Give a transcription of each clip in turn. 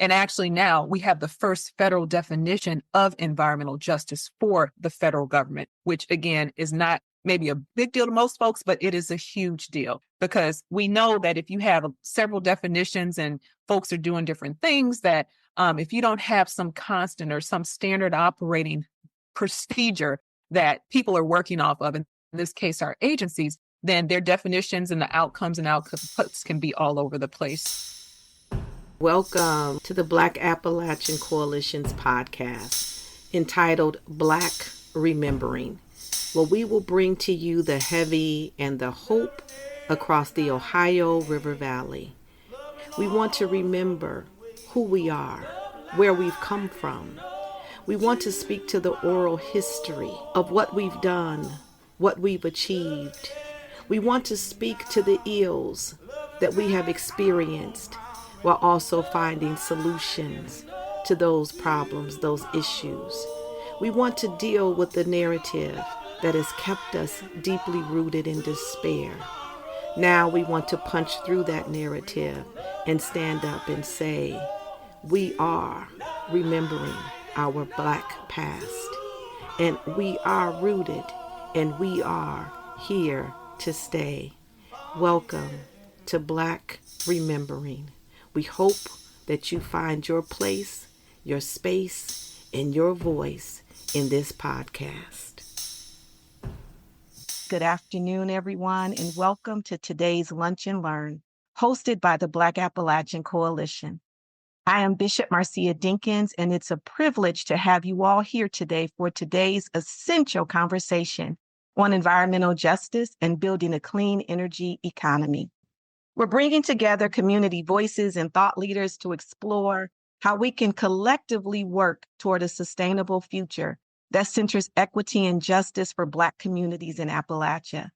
And actually now we have the first federal definition of environmental justice for the federal government, which again is not maybe a big deal to most folks, but it is a huge deal because we know that if you have several definitions and folks are doing different things, that if you don't have some constant or some standard operating procedure that people are working off of, in this case, our agencies, then their definitions and the outcomes and outputs can be all over the place. Welcome to the BLAC Appalachian Coalition's podcast entitled BLAC Remembering, where we will bring to you the heavy and the hope across the Ohio River Valley. We want to remember who we are, where we've come from. We want to speak to the oral history of what we've done, what we've achieved. We want to speak to the ills that we have experienced, while also finding solutions to those problems, those issues. We want to deal with the narrative that has kept us deeply rooted in despair. Now we want to punch through that narrative and stand up and say, we are remembering our Black past, and we are rooted, and we are here to stay. Welcome to Black Remembering. We hope that you find your place, your space, and your voice in this podcast. Good afternoon, everyone, and welcome to today's Lunch and Learn, hosted by the BLAC Appalachian Coalition. I am Bishop Marcia Dinkins, and it's a privilege to have you all here today for today's essential conversation on environmental justice and building a clean energy economy. We're bringing together community voices and thought leaders to explore how we can collectively work toward a sustainable future that centers equity and justice for Black communities in Appalachia.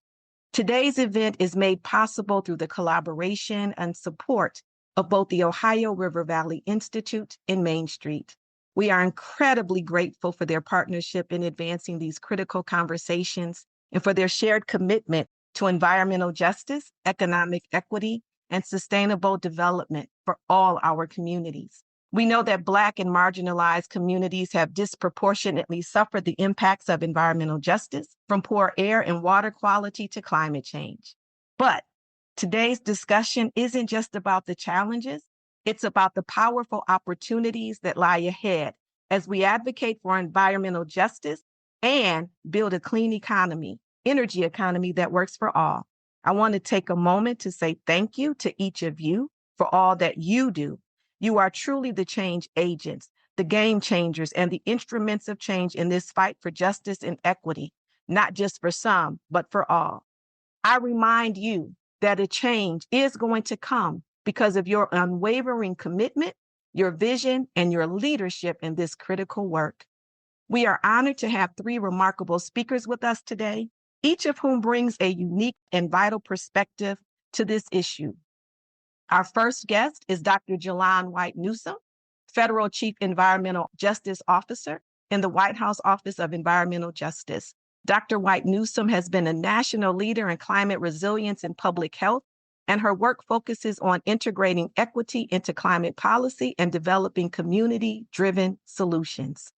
Today's event is made possible through the collaboration and support of both the Ohio River Valley Institute and Main Street. We are incredibly grateful for their partnership in advancing these critical conversations and for their shared commitment to environmental justice, economic equity, and sustainable development for all our communities. We know that Black and marginalized communities have disproportionately suffered the impacts of environmental justice, from poor air and water quality to climate change. But today's discussion isn't just about the challenges, it's about the powerful opportunities that lie ahead as we advocate for environmental justice and build a clean economy, energy economy that works for all. I want to take a moment to say thank you to each of you for all that you do. You are truly the change agents, the game changers, and the instruments of change in this fight for justice and equity, not just for some, but for all. I remind you that a change is going to come because of your unwavering commitment, your vision, and your leadership in this critical work. We are honored to have three remarkable speakers with us today, each of whom brings a unique and vital perspective to this issue. Our first guest is Dr. Jalonne White-Newsome, Federal Chief Environmental Justice Officer in the White House Office of Environmental Justice. Dr. White-Newsome has been a national leader in climate resilience and public health, and her work focuses on integrating equity into climate policy and developing community-driven solutions.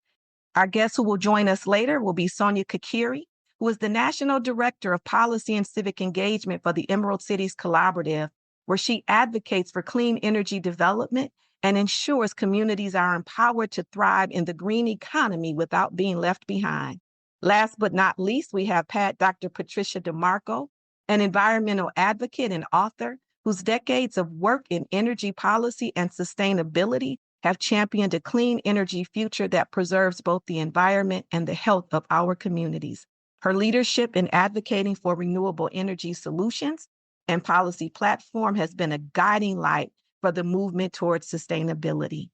Our guest who will join us later will be Sonia Kikeri, who is the National Director of Policy and Civic Engagement for the Emerald Cities Collaborative, where she advocates for clean energy development and ensures communities are empowered to thrive in the green economy without being left behind. Last but not least, we have Dr. Patricia DeMarco, an environmental advocate and author whose decades of work in energy policy and sustainability have championed a clean energy future that preserves both the environment and the health of our communities. Her leadership in advocating for renewable energy solutions and policy platform has been a guiding light for the movement towards sustainability.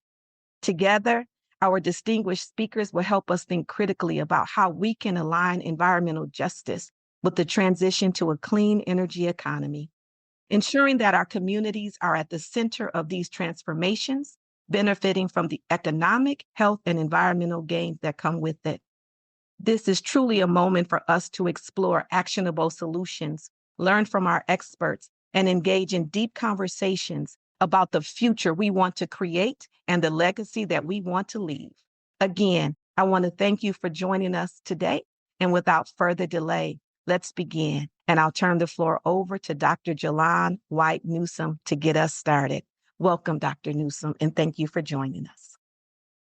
Together, our distinguished speakers will help us think critically about how we can align environmental justice with the transition to a clean energy economy, ensuring that our communities are at the center of these transformations, benefiting from the economic, health, and environmental gains that come with it. This is truly a moment for us to explore actionable solutions, learn from our experts, and engage in deep conversations about the future we want to create and the legacy that we want to leave. Again, I want to thank you for joining us today. And without further delay, let's begin. And I'll turn the floor over to Dr. Jalonne White-Newsome to get us started. Welcome, Dr. Newsome, and thank you for joining us.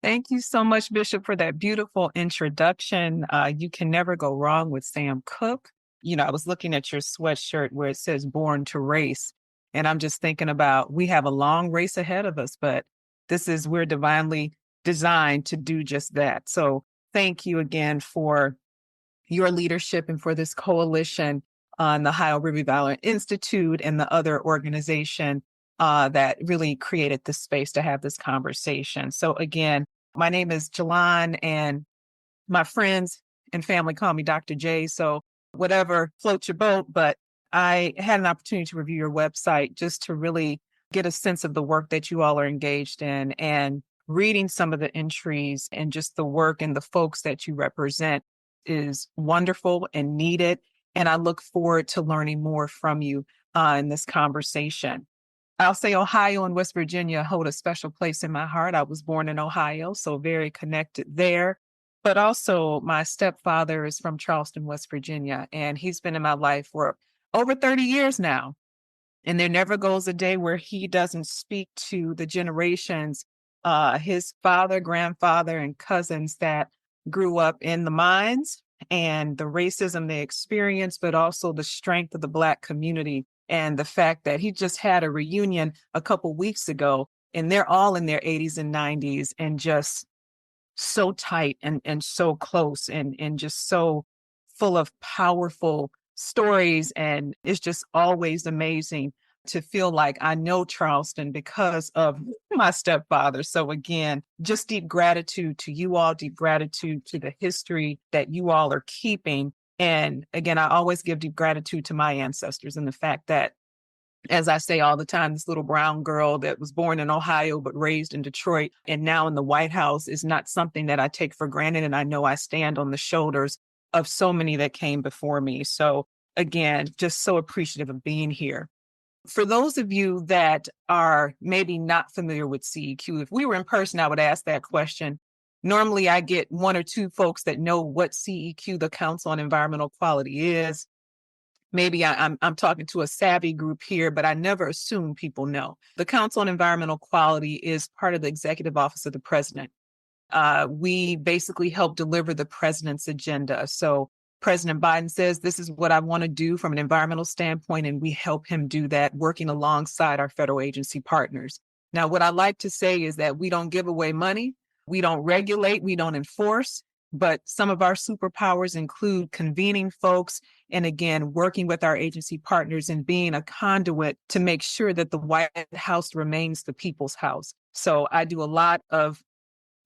Thank you so much, Bishop, for that beautiful introduction. You can never go wrong with Sam Cooke. I was looking at your sweatshirt where it says "Born to Race," and I'm just thinking about we have a long race ahead of us, but we're divinely designed to do just that. So thank you again for your leadership and for this coalition on the Ohio River Valley Institute and the other organization that really created this space to have this conversation. So again, my name is Jalonne, and my friends and family call me Dr. J. So whatever floats your boat, but I had an opportunity to review your website just to really get a sense of the work that you all are engaged in, and reading some of the entries and just the work and the folks that you represent is wonderful and needed. And I look forward to learning more from you in this conversation. I'll say Ohio and West Virginia hold a special place in my heart. I was born in Ohio, so very connected there. But also my stepfather is from Charleston, West Virginia, and he's been in my life for over 30 years now. And there never goes a day where he doesn't speak to the generations, his father, grandfather, and cousins that grew up in the mines and the racism they experienced, but also the strength of the Black community. And the fact that he just had a reunion a couple weeks ago, and they're all in their 80s and 90s and just so tight and so close and just so full of powerful stories. And it's just always amazing to feel like I know Charleston because of my stepfather. So again, just deep gratitude to you all, deep gratitude to the history that you all are keeping. And again, I always give deep gratitude to my ancestors and the fact that, as I say all the time, this little brown girl that was born in Ohio but raised in Detroit and now in the White House is not something that I take for granted. And I know I stand on the shoulders of so many that came before me. So again, just so appreciative of being here. For those of you that are maybe not familiar with CEQ, if we were in person, I would ask that question. Normally, I get one or two folks that know what CEQ, the Council on Environmental Quality, is. Maybe I'm talking to a savvy group here, but I never assume people know. The Council on Environmental Quality is part of the Executive Office of the President. We basically help deliver the president's agenda. So President Biden says, this is what I want to do from an environmental standpoint, and we help him do that, working alongside our federal agency partners. Now, what I like to say is that we don't give away money, we don't regulate, we don't enforce, but some of our superpowers include convening folks and, again, working with our agency partners and being a conduit to make sure that the White House remains the people's house. So I do a lot of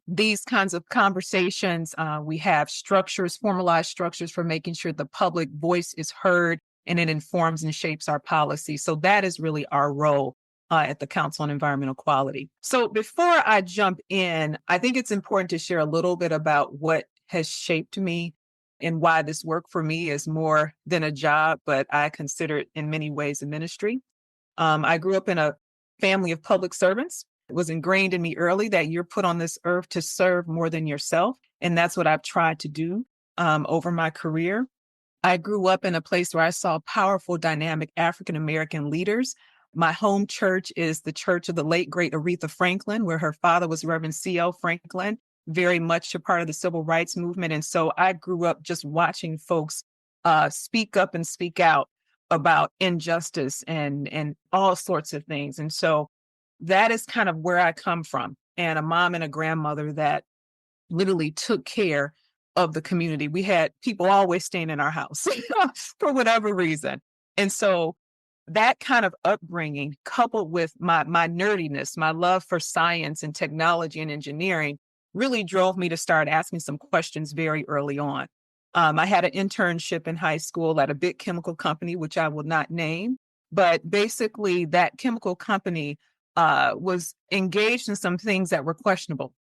these kinds of conversations. We have structures, formalized structures for making sure the public voice is heard and it informs and shapes our policy. So that is really our role at the Council on Environmental Quality. So before I jump in, I think it's important to share a little bit about what has shaped me and why this work for me is more than a job, but I consider it in many ways a ministry. I grew up in a family of public servants. It was ingrained in me early that you're put on this earth to serve more than yourself. And that's what I've tried to do over my career. I grew up in a place where I saw powerful, dynamic African-American leaders. My home church is the church of the late, great Aretha Franklin, where her father was Reverend C.L. Franklin, very much a part of the civil rights movement. And so I grew up just watching folks speak up and speak out about injustice and all sorts of things. And so that is kind of where I come from, and a mom and a grandmother that literally took care of the community. We had people always staying in our house for whatever reason. And so that kind of upbringing, coupled with my nerdiness, my love for science and technology and engineering, really drove me to start asking some questions very early on. I had an internship in high school at a big chemical company, which I will not name, but basically that chemical company was engaged in some things that were questionable.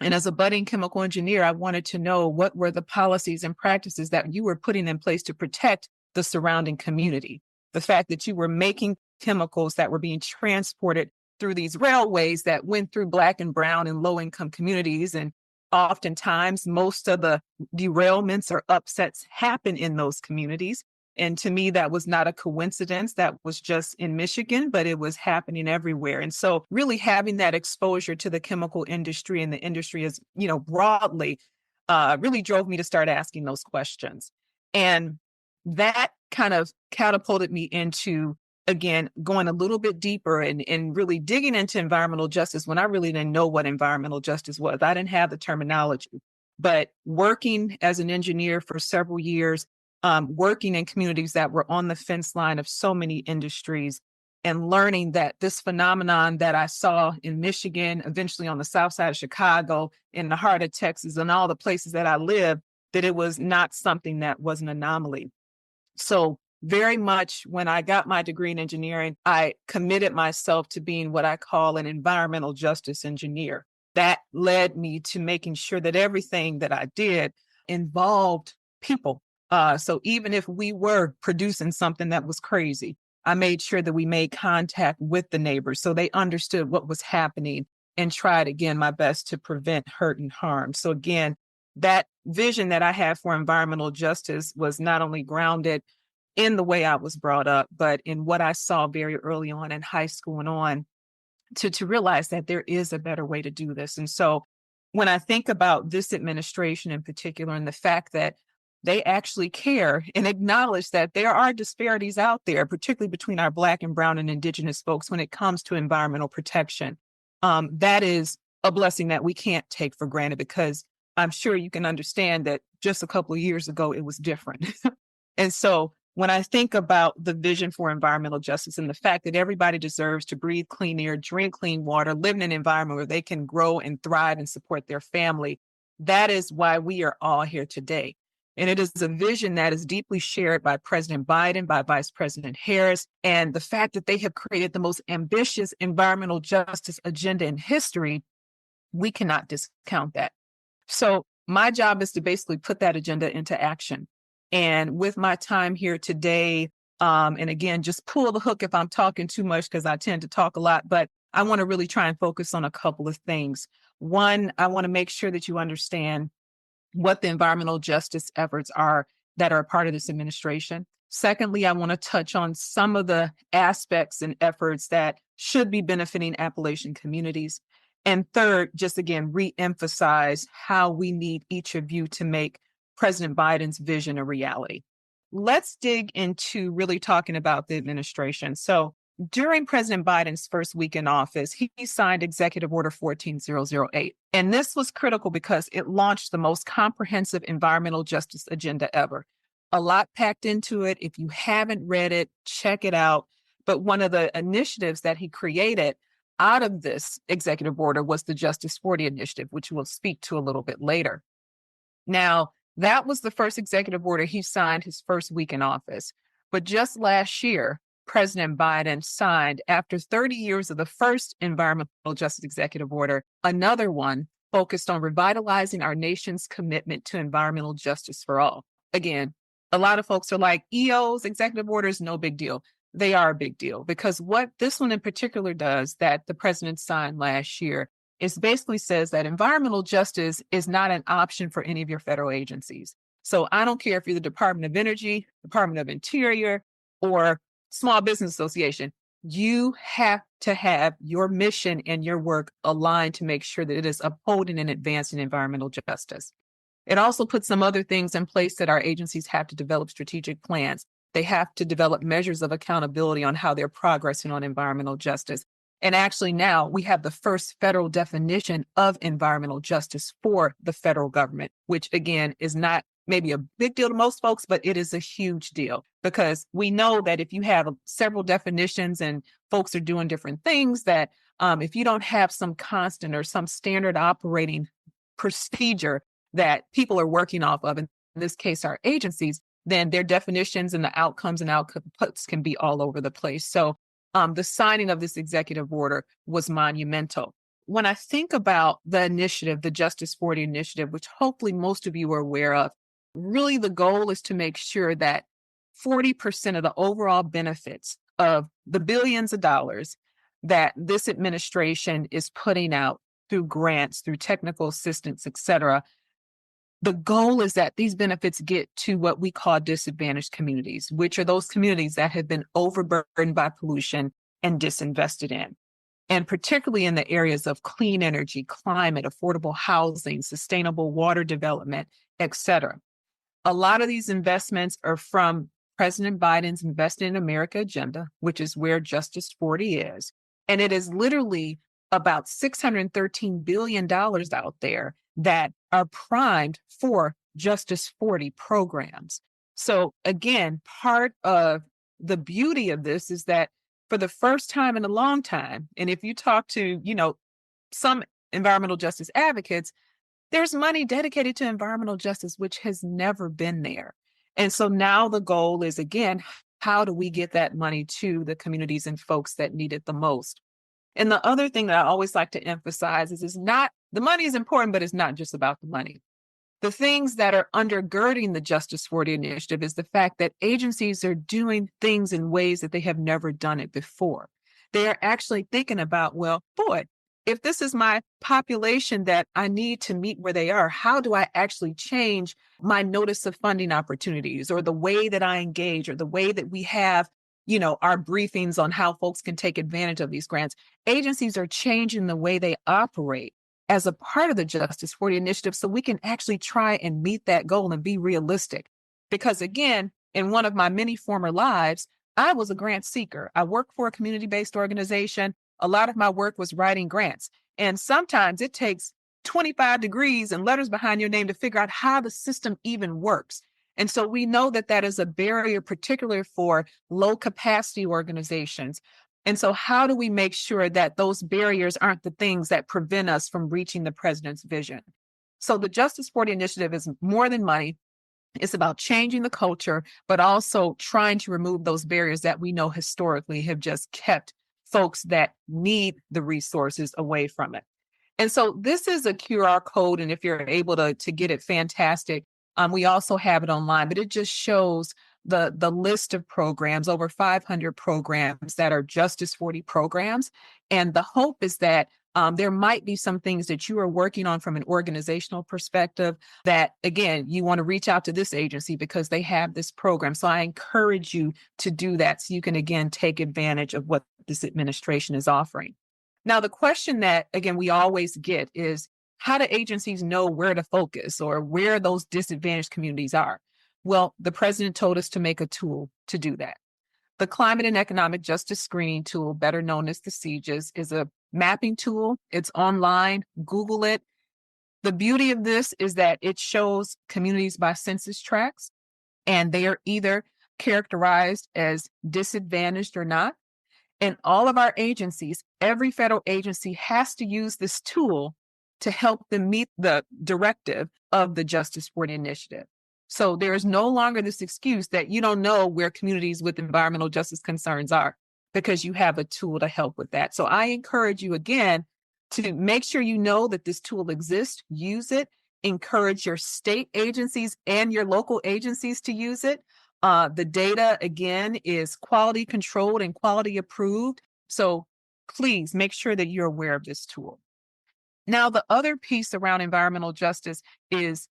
And as a budding chemical engineer, I wanted to know what were the policies and practices that you were putting in place to protect the surrounding community. The fact that you were making chemicals that were being transported through these railways that went through Black and brown and low income communities. And oftentimes, most of the derailments or upsets happen in those communities. And to me, that was not a coincidence. That was just in Michigan, but it was happening everywhere. And so really having that exposure to the chemical industry and the industry is, broadly, really drove me to start asking those questions. And that kind of catapulted me into, again, going a little bit deeper and really digging into environmental justice when I really didn't know what environmental justice was. I didn't have the terminology, but working as an engineer for several years, working in communities that were on the fence line of so many industries and learning that this phenomenon that I saw in Michigan, eventually on the south side of Chicago, in the heart of Texas, and all the places that I live, that it was not something that was an anomaly. So very much when I got my degree in engineering, I committed myself to being what I call an environmental justice engineer. That led me to making sure that everything that I did involved people. So even if we were producing something that was crazy, I made sure that we made contact with the neighbors so they understood what was happening and tried, again, my best to prevent hurt and harm. So again, that vision that I had for environmental justice was not only grounded in the way I was brought up, but in what I saw very early on in high school and on to realize that there is a better way to do this. And so when I think about this administration in particular and the fact that they actually care and acknowledge that there are disparities out there, particularly between our Black and brown and Indigenous folks when it comes to environmental protection, that is a blessing that we can't take for granted, because I'm sure you can understand that just a couple of years ago, it was different. And so when I think about the vision for environmental justice and the fact that everybody deserves to breathe clean air, drink clean water, live in an environment where they can grow and thrive and support their family, that is why we are all here today. And it is a vision that is deeply shared by President Biden, by Vice President Harris, and the fact that they have created the most ambitious environmental justice agenda in history, we cannot discount that. So my job is to basically put that agenda into action. And with my time here today, and again, just pull the hook if I'm talking too much, because I tend to talk a lot, but I want to really try and focus on a couple of things. One, I want to make sure that you understand what the environmental justice efforts are that are a part of this administration. Secondly, I want to touch on some of the aspects and efforts that should be benefiting Appalachian communities. And third, just again, reemphasize how we need each of you to make President Biden's vision a reality. Let's dig into really talking about the administration. So during President Biden's first week in office, he signed Executive Order 14008. And this was critical because it launched the most comprehensive environmental justice agenda ever. A lot packed into it. If you haven't read it, check it out. But one of the initiatives that he created out of this executive order was the Justice 40 initiative, which we'll speak to a little bit later. Now, that was the first executive order he signed his first week in office. But just last year, President Biden signed, after 30 years of the first environmental justice executive order, another one focused on revitalizing our nation's commitment to environmental justice for all. Again, a lot of folks are like, EOs, executive orders, no big deal. They are a big deal, because what this one in particular does that the president signed last year is basically says that environmental justice is not an option for any of your federal agencies. So I don't care if you're the Department of Energy, Department of Interior, or Small Business Association, you have to have your mission and your work aligned to make sure that it is upholding and advancing environmental justice. It also puts some other things in place that our agencies have to develop strategic plans. They have to develop measures of accountability on how they're progressing on environmental justice. And actually now we have the first federal definition of environmental justice for the federal government, which again is not maybe a big deal to most folks, but it is a huge deal, because we know that if you have several definitions and folks are doing different things, that if you don't have some constant or some standard operating procedure that people are working off of, in this case, our agencies, then their definitions and the outcomes and outputs can be all over the place. So the signing of this executive order was monumental. When I think about the initiative, the Justice 40 initiative, which hopefully most of you are aware of, really the goal is to make sure that 40% of the overall benefits of the billions of dollars that this administration is putting out through grants, through technical assistance, et cetera. The goal is that these benefits get to what we call disadvantaged communities, which are those communities that have been overburdened by pollution and disinvested in. And particularly in the areas of clean energy, climate, affordable housing, sustainable water development, et cetera. A lot of these investments are from President Biden's Invest in America agenda, which is where Justice 40 is. And it is literally about $613 billion out there that are primed for Justice 40 programs. So again, part of the beauty of this is that for the first time in a long time, and if you talk to, some environmental justice advocates, there's money dedicated to environmental justice, which has never been there. And so now the goal is, again, how do we get that money to the communities and folks that need it the most? And the other thing that I always like to emphasize is the money is important, but it's not just about the money. The things that are undergirding the Justice 40 initiative is the fact that agencies are doing things in ways that they have never done it before. They are actually thinking about, well, boy, if this is my population that I need to meet where they are, how do I actually change my notice of funding opportunities or the way that I engage or the way that we have, our briefings on how folks can take advantage of these grants? Agencies are changing the way they operate as a part of the Justice 40 initiative so we can actually try and meet that goal and be realistic. Because again, in one of my many former lives, I was a grant seeker. I worked for a community-based organization. A lot of my work was writing grants. And sometimes it takes 25 degrees and letters behind your name to figure out how the system even works. And so we know that that is a barrier, particularly for low capacity organizations. And so how do we make sure that those barriers aren't the things that prevent us from reaching the president's vision? So the Justice 40 initiative is more than money. It's about changing the culture, but also trying to remove those barriers that we know historically have just kept folks that need the resources away from it. And so this is a QR code. And if you're able to get it, fantastic. We also have it online, but it just shows the list of programs, over 500 programs that are Justice 40 programs. And the hope is that there might be some things that you are working on from an organizational perspective that, again, you want to reach out to this agency because they have this program. So I encourage you to do that so you can, again, take advantage of what this administration is offering. Now, the question that, again, we always get is, how do agencies know where to focus or where those disadvantaged communities are? Well, the president told us to make a tool to do that. The Climate and Economic Justice Screening Tool, better known as the CJS, is a mapping tool. It's online. Google it. The beauty of this is that it shows communities by census tracts, and they are either characterized as disadvantaged or not. And all of our agencies, every federal agency has to use this tool to help them meet the directive of the Justice 40 initiative. So there is no longer this excuse that you don't know where communities with environmental justice concerns are because you have a tool to help with that. So I encourage you again to make sure you know that this tool exists, use it, encourage your state agencies and your local agencies to use it. The data, again, is quality controlled and quality approved. So please make sure that you're aware of this tool. Now, the other piece around environmental justice is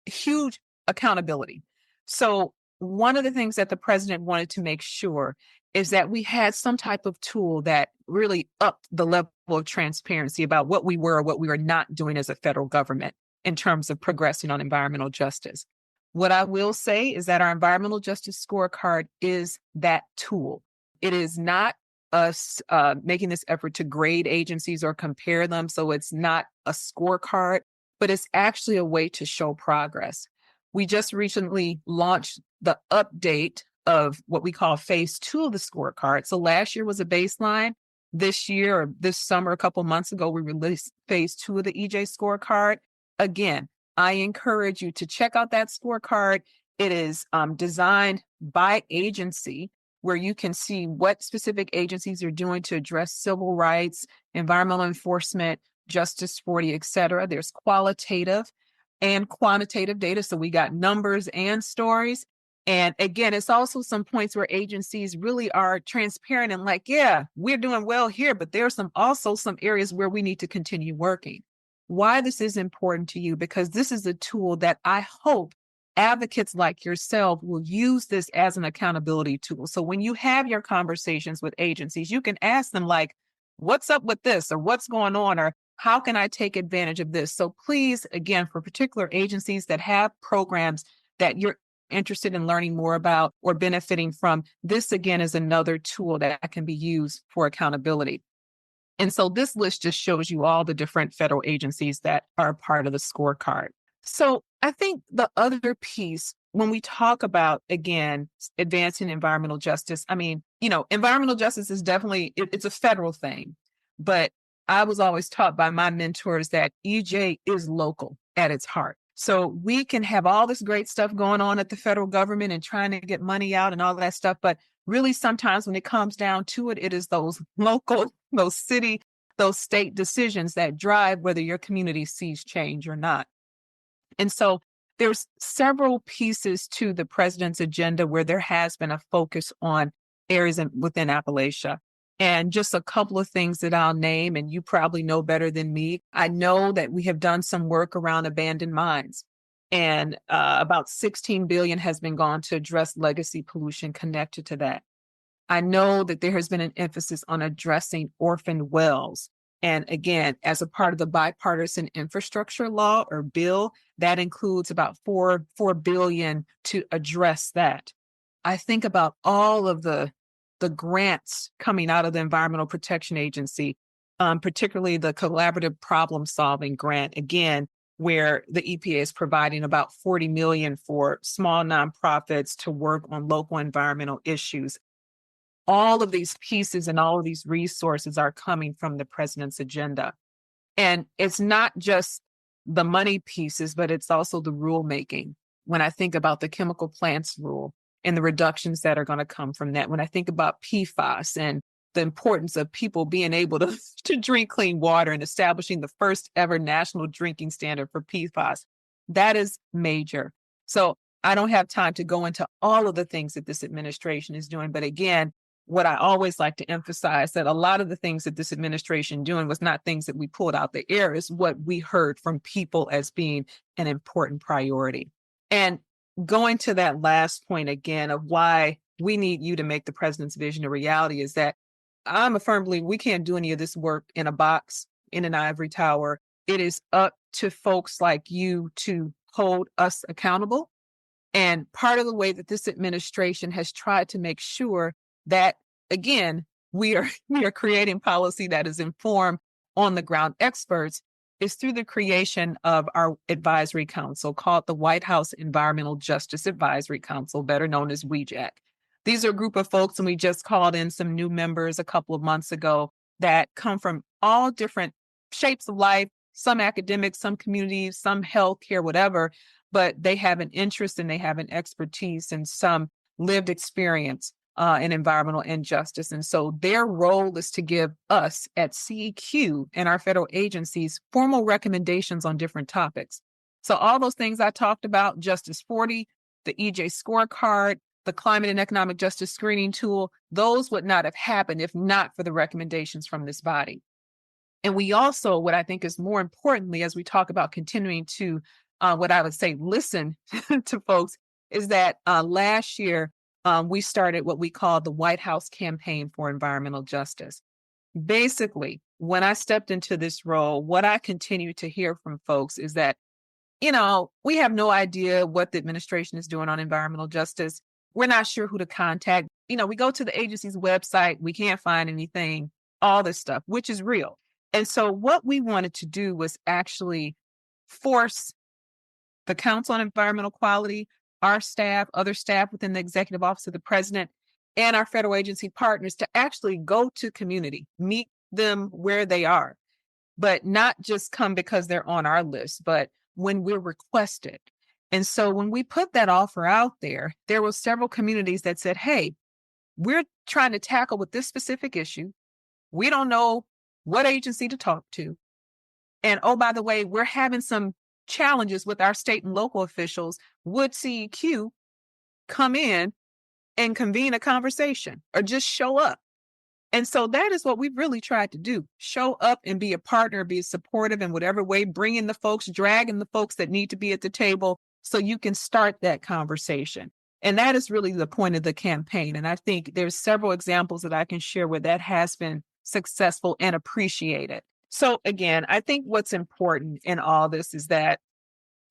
huge accountability. So one of the things that the president wanted to make sure is that we had some type of tool that really upped the level of transparency about what we were or what we were not doing as a federal government in terms of progressing on environmental justice. What I will say is that our environmental justice scorecard is that tool. It is not us making this effort to grade agencies or compare them. So it's not a scorecard, but it's actually a way to show progress. We just recently launched the update of what we call phase 2 of the scorecard. So last year was a baseline. This year or this summer, a couple months ago, we released phase 2 of the EJ scorecard. Again, I encourage you to check out that scorecard. It is designed by agency, where you can see what specific agencies are doing to address civil rights, environmental enforcement, Justice 40, et cetera. There's qualitative and quantitative data. So we got numbers and stories. And again, it's also some points where agencies really are transparent and like, yeah, we're doing well here, but there's also some areas where we need to continue working. Why this is important to you, because this is a tool that I hope advocates like yourself will use this as an accountability tool. So when you have your conversations with agencies, you can ask them like, what's up with this, or what's going on, or how can I take advantage of this? So please, again, for particular agencies that have programs that you're interested in learning more about or benefiting from, this again is another tool that can be used for accountability. And so this list just shows you all the different federal agencies that are a part of the scorecard. So I think the other piece, when we talk about, again, advancing environmental justice, I mean, environmental justice is definitely, it's a federal thing. But I was always taught by my mentors that EJ is local at its heart. So we can have all this great stuff going on at the federal government and trying to get money out and all of that stuff. But really, sometimes when it comes down to it, it is those local, those city, those state decisions that drive whether your community sees change or not. And so there's several pieces to the president's agenda where there has been a focus on areas within Appalachia. And just a couple of things that I'll name, and you probably know better than me. I know that we have done some work around abandoned mines, and about $16 billion has been gone to address legacy pollution connected to that. I know that there has been an emphasis on addressing orphaned wells. And again, as a part of the bipartisan infrastructure law or bill, that includes about $4 billion to address that. I think about all of the grants coming out of the Environmental Protection Agency, particularly the Collaborative Problem Solving Grant, again, where the EPA is providing about $40 million for small nonprofits to work on local environmental issues. All of these pieces and all of these resources are coming from the president's agenda. And it's not just the money pieces, but it's also the rulemaking. When I think about the chemical plants rule and the reductions that are going to come from that, when I think about PFAS and the importance of people being able to drink clean water and establishing the first ever national drinking standard for PFAS, that is major. So I don't have time to go into all of the things that this administration is doing. But again, what I always like to emphasize that a lot of the things that this administration doing was not things that we pulled out the air, is what we heard from people as being an important priority. And going to that last point again of why we need you to make the president's vision a reality is that I'm a firm believer we can't do any of this work in a box, in an ivory tower. It is up to folks like you to hold us accountable. And part of the way that this administration has tried to make sure that, again, we are creating policy that is informed on the ground experts is through the creation of our advisory council called the White House Environmental Justice Advisory Council, better known as WEJAC. These are a group of folks, and we just called in some new members a couple of months ago that come from all different shapes of life, some academics, some communities, some healthcare, whatever, but they have an interest and they have an expertise and some lived experience in environmental injustice. And so their role is to give us at CEQ and our federal agencies formal recommendations on different topics. So all those things I talked about, Justice 40, the EJ scorecard, the climate and economic justice screening tool, those would not have happened if not for the recommendations from this body. And we also, what I think is more importantly, as we talk about continuing to, what I would say, listen to folks, is that last year, we started what we call the White House Campaign for Environmental Justice. Basically, when I stepped into this role, what I continue to hear from folks is that, we have no idea what the administration is doing on environmental justice. We're not sure who to contact. We go to the agency's website, we can't find anything, all this stuff, which is real. And so what we wanted to do was actually force the Council on Environmental Quality, our staff, other staff within the Executive Office of the President, and our federal agency partners to actually go to community, meet them where they are, but not just come because they're on our list, but when we're requested. And so when we put that offer out there, there were several communities that said, hey, we're trying to tackle with this specific issue. We don't know what agency to talk to. And oh, by the way, we're having some challenges with our state and local officials. Would CEQ come in and convene a conversation or just show up. And so that is what we've really tried to do. Show up and be a partner, be supportive in whatever way, bring in the folks, drag in the folks that need to be at the table so you can start that conversation. And that is really the point of the campaign. And I think there's several examples that I can share where that has been successful and appreciated. So again, I think what's important in all this is that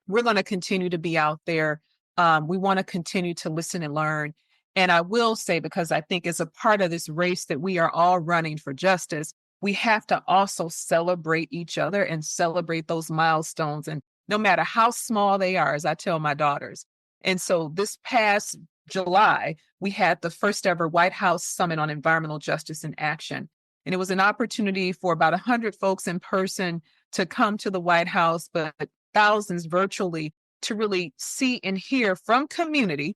we're going to continue to be out there. We want to continue to listen and learn. And I will say, because I think as a part of this race that we are all running for justice, we have to also celebrate each other and celebrate those milestones. And no matter how small they are, as I tell my daughters. And so this past July, we had the first ever White House Summit on Environmental Justice in Action. And it was an opportunity for about 100 folks in person to come to the White House, but thousands virtually, to really see and hear from community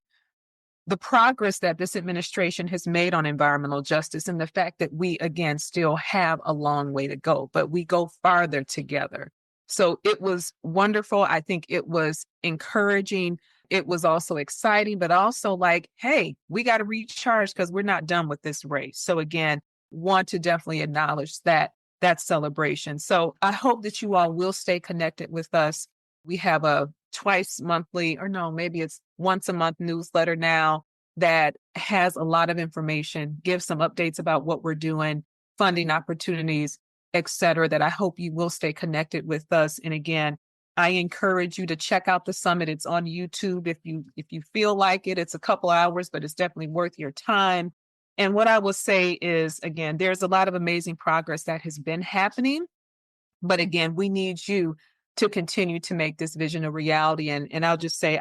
the progress that this administration has made on environmental justice and the fact that we, again, still have a long way to go, but we go farther together. So it was wonderful. I think it was encouraging. It was also exciting, but also like, hey, we got to recharge because we're not done with this race. So again, want to definitely acknowledge that celebration. So I hope that you all will stay connected with us. We have a twice monthly, or no, maybe it's once a month newsletter now that has a lot of information, gives some updates about what we're doing, funding opportunities, et cetera, that I hope you will stay connected with us. And again, I encourage you to check out the summit. It's on YouTube. If you feel like it, it's a couple hours, but it's definitely worth your time. And what I will say is, again, there's a lot of amazing progress that has been happening. But again, we need you to continue to make this vision a reality. And I'll just say,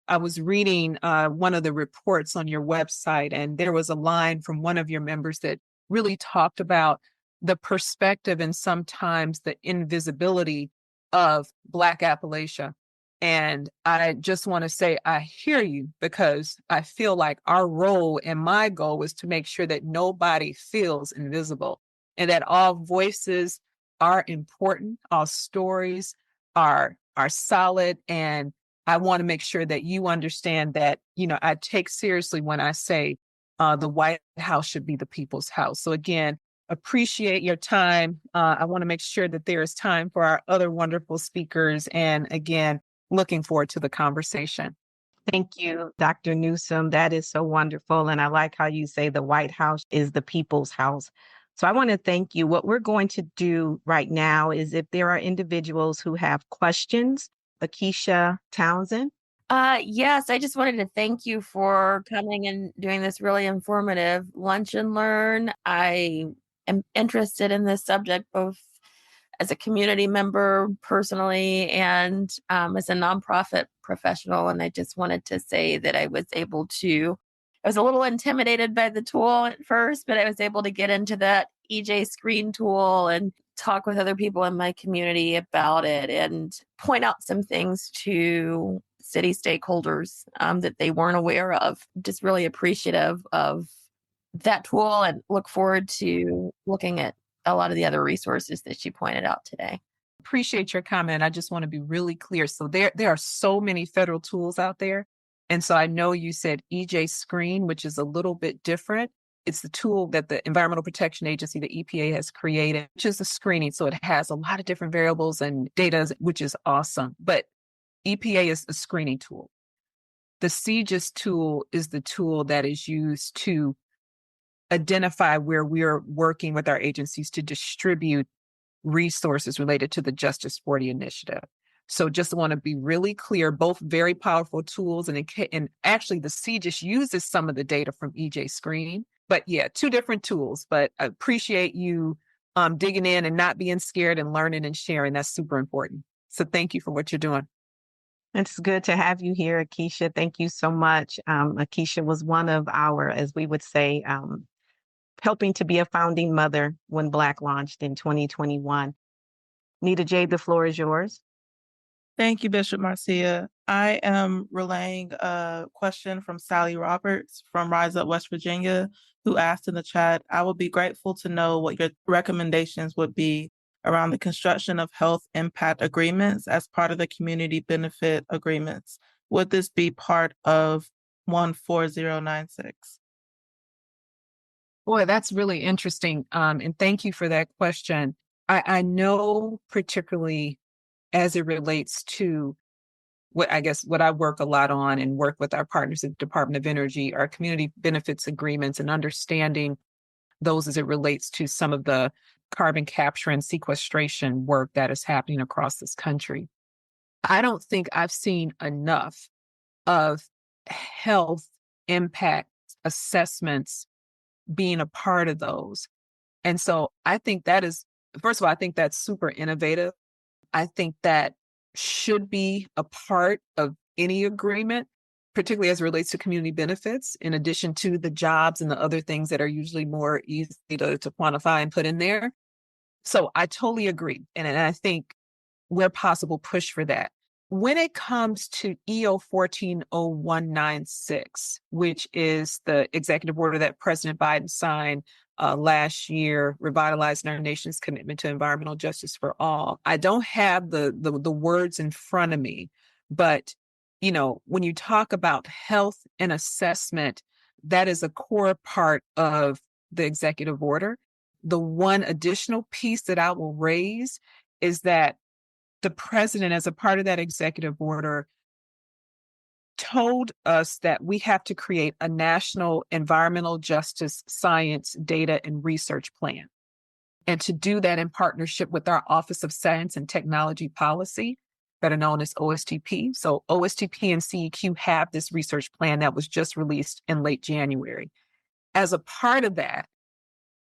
I was reading one of the reports on your website, and there was a line from one of your members that really talked about the perspective and sometimes the invisibility of Black Appalachia. And I just want to say, I hear you, because I feel like our role and my goal is to make sure that nobody feels invisible and that all voices are important, all stories are solid. And I want to make sure that you understand that, I take seriously when I say the White House should be the people's house. So again, appreciate your time. I want to make sure that there is time for our other wonderful speakers. And again, looking forward to the conversation. Thank you, Dr. Newsome. That is so wonderful. And I like how you say the White House is the people's house. So I want to thank you. What we're going to do right now is, if there are individuals who have questions, Akeisha Townsend. Yes, I just wanted to thank you for coming and doing this really informative lunch and learn. I am interested in this subject both as a community member personally and as a nonprofit professional. And I just wanted to say that I was a little intimidated by the tool at first, but I was able to get into that EJ screen tool and talk with other people in my community about it and point out some things to city stakeholders that they weren't aware of. Just really appreciative of that tool and look forward to looking at a lot of the other resources that she pointed out today. Appreciate your comment. I just want to be really clear. So there are so many federal tools out there. And so I know you said EJ Screen, which is a little bit different. It's the tool that the Environmental Protection Agency, the EPA, has created, which is a screening. So it has a lot of different variables and data, which is awesome. But EPA is a screening tool. The CGIS tool is the tool that is used to identify where we're working with our agencies to distribute resources related to the Justice 40 initiative. So just want to be really clear, both very powerful tools. And actually the CGIS uses some of the data from EJ Screen. But yeah, two different tools. But I appreciate you digging in and not being scared and learning and sharing. That's super important. So thank you for what you're doing. It's good to have you here, Akeisha. Thank you so much. Akeisha was one of our, as we would say, helping to be a founding mother when BLAC launched in 2021. Nita J., the floor is yours. Thank you, Bishop Marcia. I am relaying a question from Sally Roberts from Rise Up West Virginia, who asked in the chat, I would be grateful to know what your recommendations would be around the construction of health impact agreements as part of the community benefit agreements. Would this be part of 14096. Boy, that's really interesting. And thank you for that question. I know particularly as it relates to what I work a lot on and work with our partners at the Department of Energy, our community benefits agreements and understanding those as it relates to some of the carbon capture and sequestration work that is happening across this country. I don't think I've seen enough of health impact assessments being a part of those. And so I think that is, first of all, I think that's super innovative. I think that should be a part of any agreement, particularly as it relates to community benefits, in addition to the jobs and the other things that are usually more easy to quantify and put in there. So I totally agree. And I think where possible, push for that. When it comes to EO 140196, which is the executive order that President Biden signed last year, revitalizing our nation's commitment to environmental justice for all, I don't have the words in front of me, but when you talk about health and assessment, that is a core part of the executive order. The one additional piece that I will raise is that the president, as a part of that executive order, told us that we have to create a national environmental justice science, data, and research plan. And to do that in partnership with our Office of Science and Technology Policy, better known as OSTP. So OSTP and CEQ have this research plan that was just released in late January. As a part of that,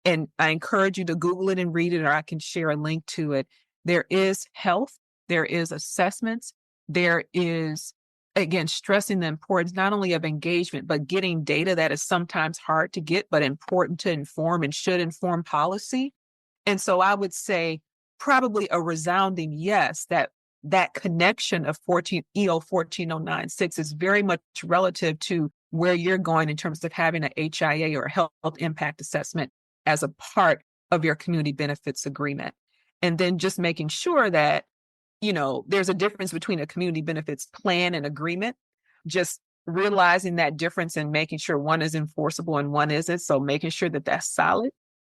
and I encourage you to Google it and read it, or I can share a link to it. There is health, there is assessments, there is, again, stressing the importance not only of engagement, but getting data that is sometimes hard to get, but important to inform and should inform policy. And so I would say probably a resounding yes, that connection of EO 14096 is very much relative to where you're going in terms of having an HIA or health impact assessment as a part of your community benefits agreement. And then just making sure that, there's a difference between a community benefits plan and agreement, just realizing that difference and making sure one is enforceable and one isn't. So making sure that that's solid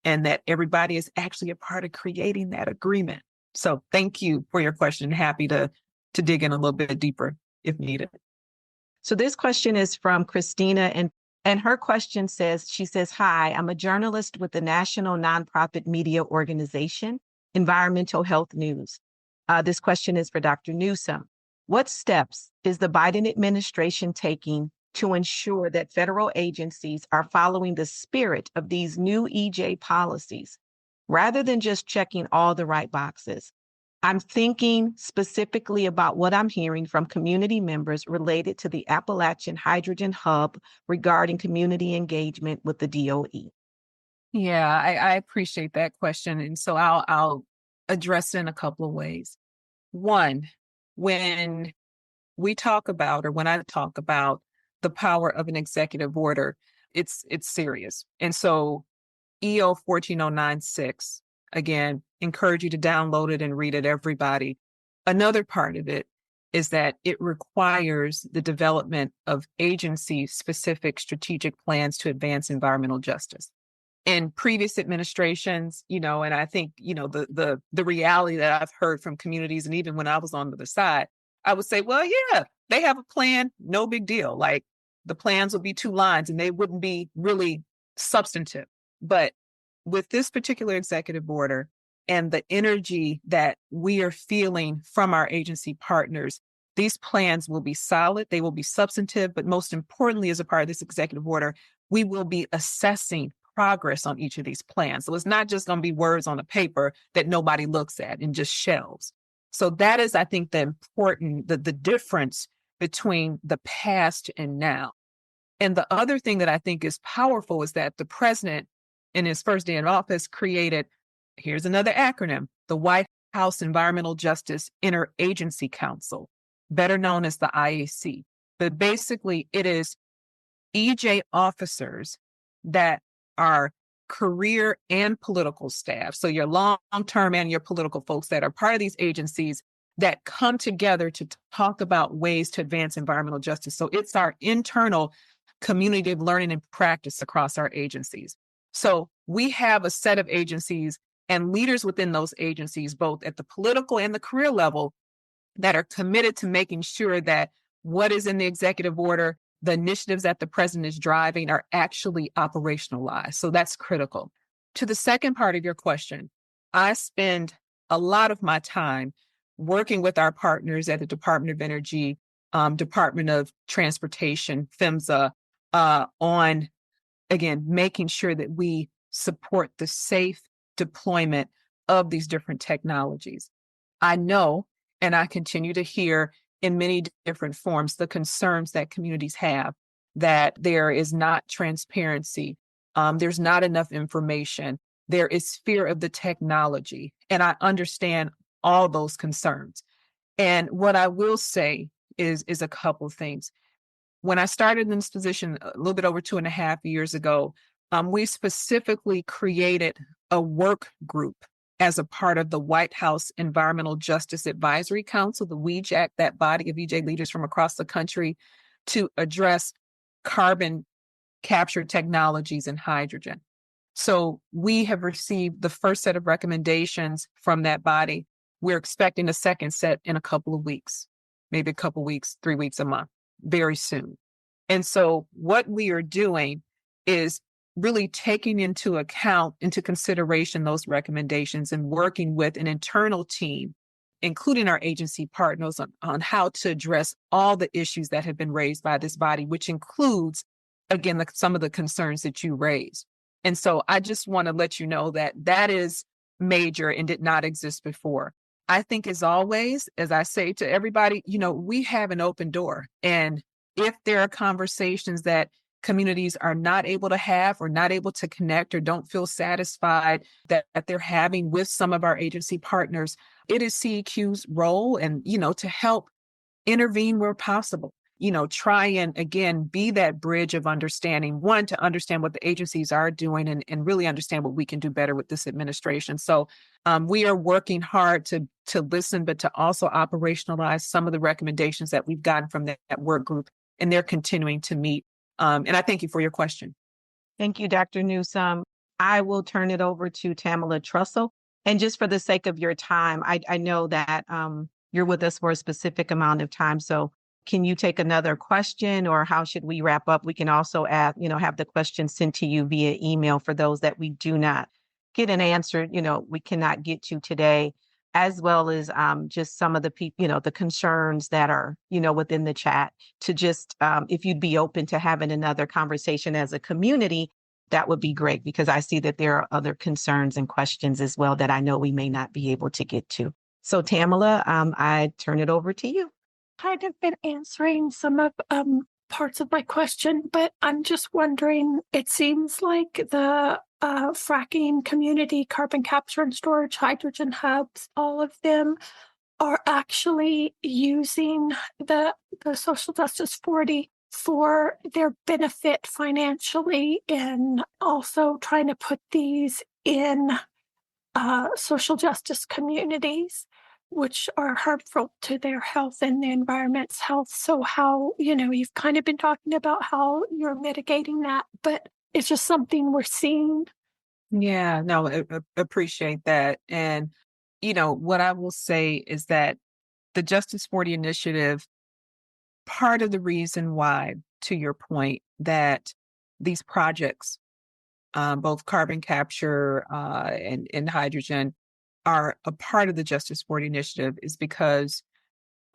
and that everybody is actually a part of creating that agreement. So thank you for your question. Happy to dig in a little bit deeper if needed. So this question is from Christina, and her question says, hi, I'm a journalist with the national nonprofit media organization, Environmental Health News. This question is for Dr. Newsome. What steps is the Biden administration taking to ensure that federal agencies are following the spirit of these new EJ policies, rather than just checking all the right boxes? I'm thinking specifically about what I'm hearing from community members related to the Appalachian Hydrogen Hub regarding community engagement with the DOE. Yeah, I appreciate that question. And so I'll address it in a couple of ways. One, when we talk about, or when I talk about the power of an executive order, it's serious. And so EO 14096, again, encourage you to download it and read it, everybody. Another part of it is that it requires the development of agency-specific strategic plans to advance environmental justice. In previous administrations, and I think, the reality that I've heard from communities, and even when I was on the other side, I would say, well, yeah, they have a plan, no big deal. Like the plans would be 2 lines and they wouldn't be really substantive. But with this particular executive order and the energy that we are feeling from our agency partners, these plans will be solid, they will be substantive, but most importantly, as a part of this executive order, we will be assessing progress on each of these plans. So it's not just going to be words on a paper that nobody looks at and just shelves. So that is, I think, the difference between the past and now. And the other thing that I think is powerful is that the president, in his first day in office, created, here's another acronym, the White House Environmental Justice Interagency Council, better known as the IAC. But basically, it is EJ officers that are career and political staff. So your long-term and your political folks that are part of these agencies that come together to talk about ways to advance environmental justice. So it's our internal community of learning and practice across our agencies. So we have a set of agencies and leaders within those agencies, both at the political and the career level, that are committed to making sure that what is in the executive order, the initiatives that the president is driving, are actually operationalized. So that's critical. To the second part of your question, I spend a lot of my time working with our partners at the Department of Energy, Department of Transportation, PHMSA, on, again, making sure that we support the safe deployment of these different technologies. I know, and I continue to hear in many different forms, the concerns that communities have that there is not transparency, there's not enough information, there is fear of the technology. And I understand all those concerns. And what I will say is a couple of things. When I started in this position a little bit over 2.5 years ago, we specifically created a work group as a part of the White House Environmental Justice Advisory Council, the WEJAC, that body of EJ leaders from across the country, to address carbon capture technologies and hydrogen. So we have received the first set of recommendations from that body. We're expecting a second set in a couple of weeks, maybe a couple of weeks, 3 weeks, a month, very soon. And so what we are doing is really taking into consideration those recommendations and working with an internal team, including our agency partners, on how to address all the issues that have been raised by this body, which includes, again, some of the concerns that you raised. And so I just want to let you know that that is major and did not exist before. I think, as always, as I say to everybody, we have an open door. And if there are conversations that communities are not able to have or not able to connect or don't feel satisfied that they're having with some of our agency partners, it is CEQ's role and, to help intervene where possible, try and, again, be that bridge of understanding, one, to understand what the agencies are doing and really understand what we can do better with this administration. So we are working hard to listen, but to also operationalize some of the recommendations that we've gotten from that work group, and they're continuing to meet. And I thank you for your question. Thank you, Dr. Newsome. I will turn it over to Tamala Trussell. And just for the sake of your time, I know that you're with us for a specific amount of time. So can you take another question, or how should we wrap up? We can also add, have the question sent to you via email for those that we do not get an answer, we cannot get to today, as well as just some of the people, the concerns that are, within the chat, to just, if you'd be open to having another conversation as a community, that would be great, because I see that there are other concerns and questions as well that I know we may not be able to get to. So Tamala, I turn it over to you. Kind of been answering some of parts of my question, but I'm just wondering, it seems like the fracking community, carbon capture and storage, hydrogen hubs, all of them are actually using the social justice 40 for their benefit financially, and also trying to put these in social justice communities, which are harmful to their health and the environment's health. So how, you've kind of been talking about how you're mitigating that, but it's just something we're seeing. Yeah, no, I appreciate that. And, what I will say is that the Justice 40 initiative, part of the reason why, to your point, that these projects, both carbon capture and hydrogen, are a part of the Justice 40 initiative is because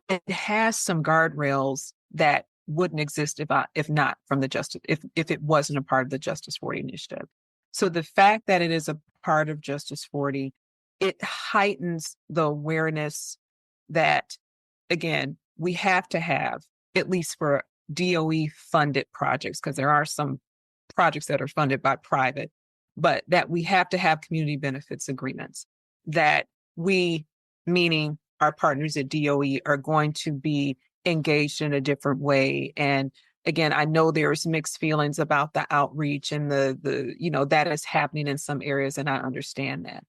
it has some guardrails that wouldn't exist if not from the if it wasn't a part of the Justice 40 initiative. So the fact that it is a part of Justice 40, it heightens the awareness that, again, we have to have, at least for DOE funded projects, because there are some projects that are funded by private, but that we have to have community benefits agreements, that we, meaning our partners at DOE, are going to be engaged in a different way. And again, I know there's mixed feelings about the outreach and the that is happening in some areas, and I understand that.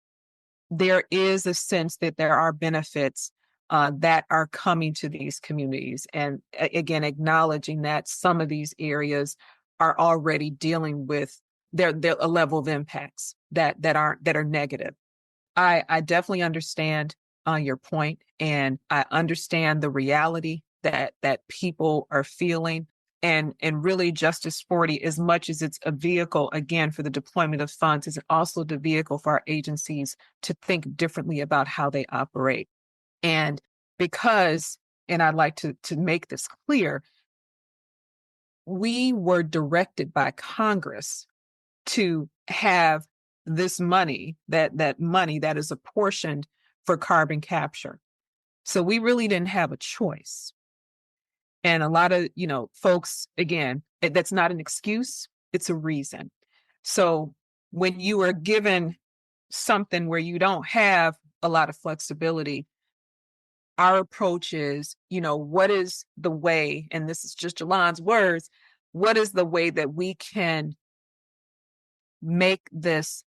There is a sense that there are benefits that are coming to these communities. And again, acknowledging that some of these areas are already dealing with their a level of impacts that are negative. I definitely understand your point, and I understand the reality that people are feeling. And really, Justice 40, as much as it's a vehicle, again, for the deployment of funds, is also the vehicle for our agencies to think differently about how they operate. And because, and I'd like to make this clear, we were directed by Congress to have this money, that money that is apportioned for carbon capture. So we really didn't have a choice. And a lot of, folks, again, that's not an excuse, it's a reason. So when you are given something where you don't have a lot of flexibility, our approach is, what is the way, and this is just Jalonne's words, what is the way that we can make this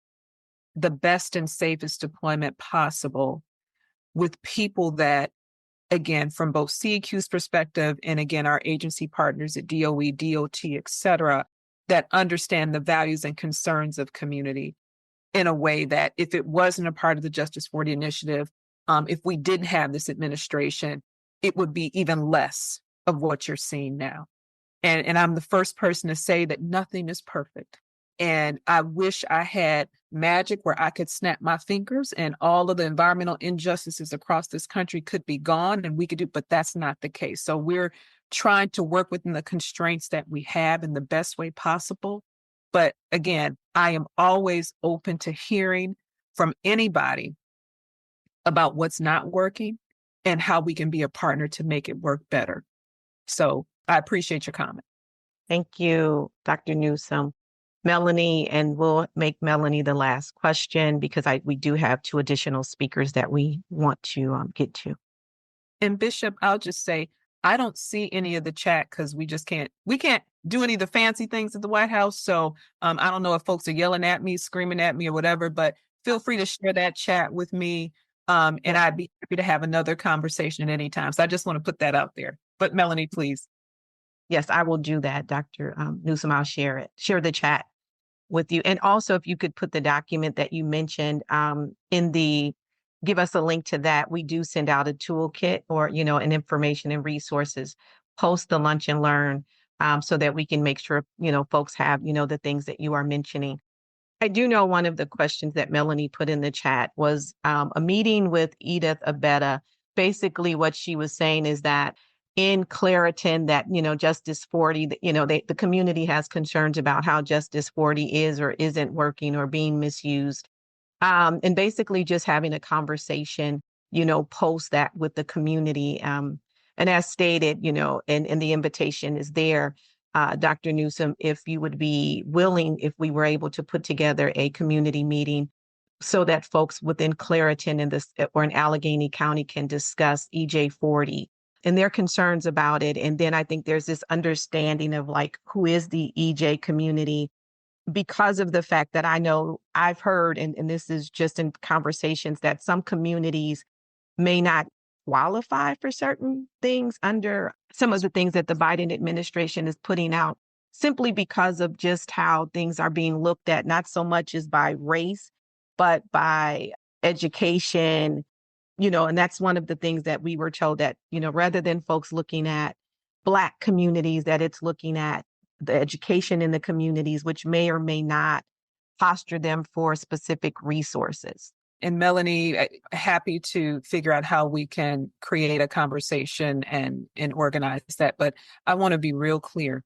the best and safest deployment possible with people that, again, from both CEQ's perspective and again, our agency partners at DOE, DOT, et cetera, that understand the values and concerns of community in a way that if it wasn't a part of the Justice 40 initiative, if we didn't have this administration, it would be even less of what you're seeing now. And I'm the first person to say that nothing is perfect. And I wish I had magic where I could snap my fingers and all of the environmental injustices across this country could be gone and we could do, but that's not the case. So we're trying to work within the constraints that we have in the best way possible. But again, I am always open to hearing from anybody about what's not working and how we can be a partner to make it work better. So I appreciate your comment. Thank you, Dr. Newsome. Melanie, and we'll make Melanie the last question because we do have 2 additional speakers that we want to get to. And Bishop, I'll just say, I don't see any of the chat because we can't do any of the fancy things at the White House. So I don't know if folks are yelling at me, screaming at me or whatever, but feel free to share that chat with me. And I'd be happy to have another conversation at any time. So I just want to put that out there. But Melanie, please. Yes, I will do that, Dr. Newsome. I'll share the chat with you. And also, if you could put the document that you mentioned give us a link to that. We do send out a toolkit or, an information and resources post the Lunch and Learn so that we can make sure, folks have, the things that you are mentioning. I do know one of the questions that Melanie put in the chat was a meeting with Edith Abetta. Basically, what she was saying is that in Claritin, that, Justice 40, the community has concerns about how Justice 40 is or isn't working or being misused. And basically just having a conversation, post that with the community. And as stated, and the invitation is there, Dr. Newsome, if you would be willing, if we were able to put together a community meeting so that folks within Claritin or in Allegheny County can discuss EJ 40 and their concerns about it. And then I think there's this understanding of who is the EJ community, because of the fact that I know I've heard, and this is just in conversations, that some communities may not qualify for certain things under some of the things that the Biden administration is putting out, simply because of just how things are being looked at, not so much as by race, but by education, and that's one of the things that we were told, that, rather than folks looking at Black communities, that it's looking at the education in the communities, which may or may not posture them for specific resources. And Melanie, happy to figure out how we can create a conversation and organize that. But I want to be real clear.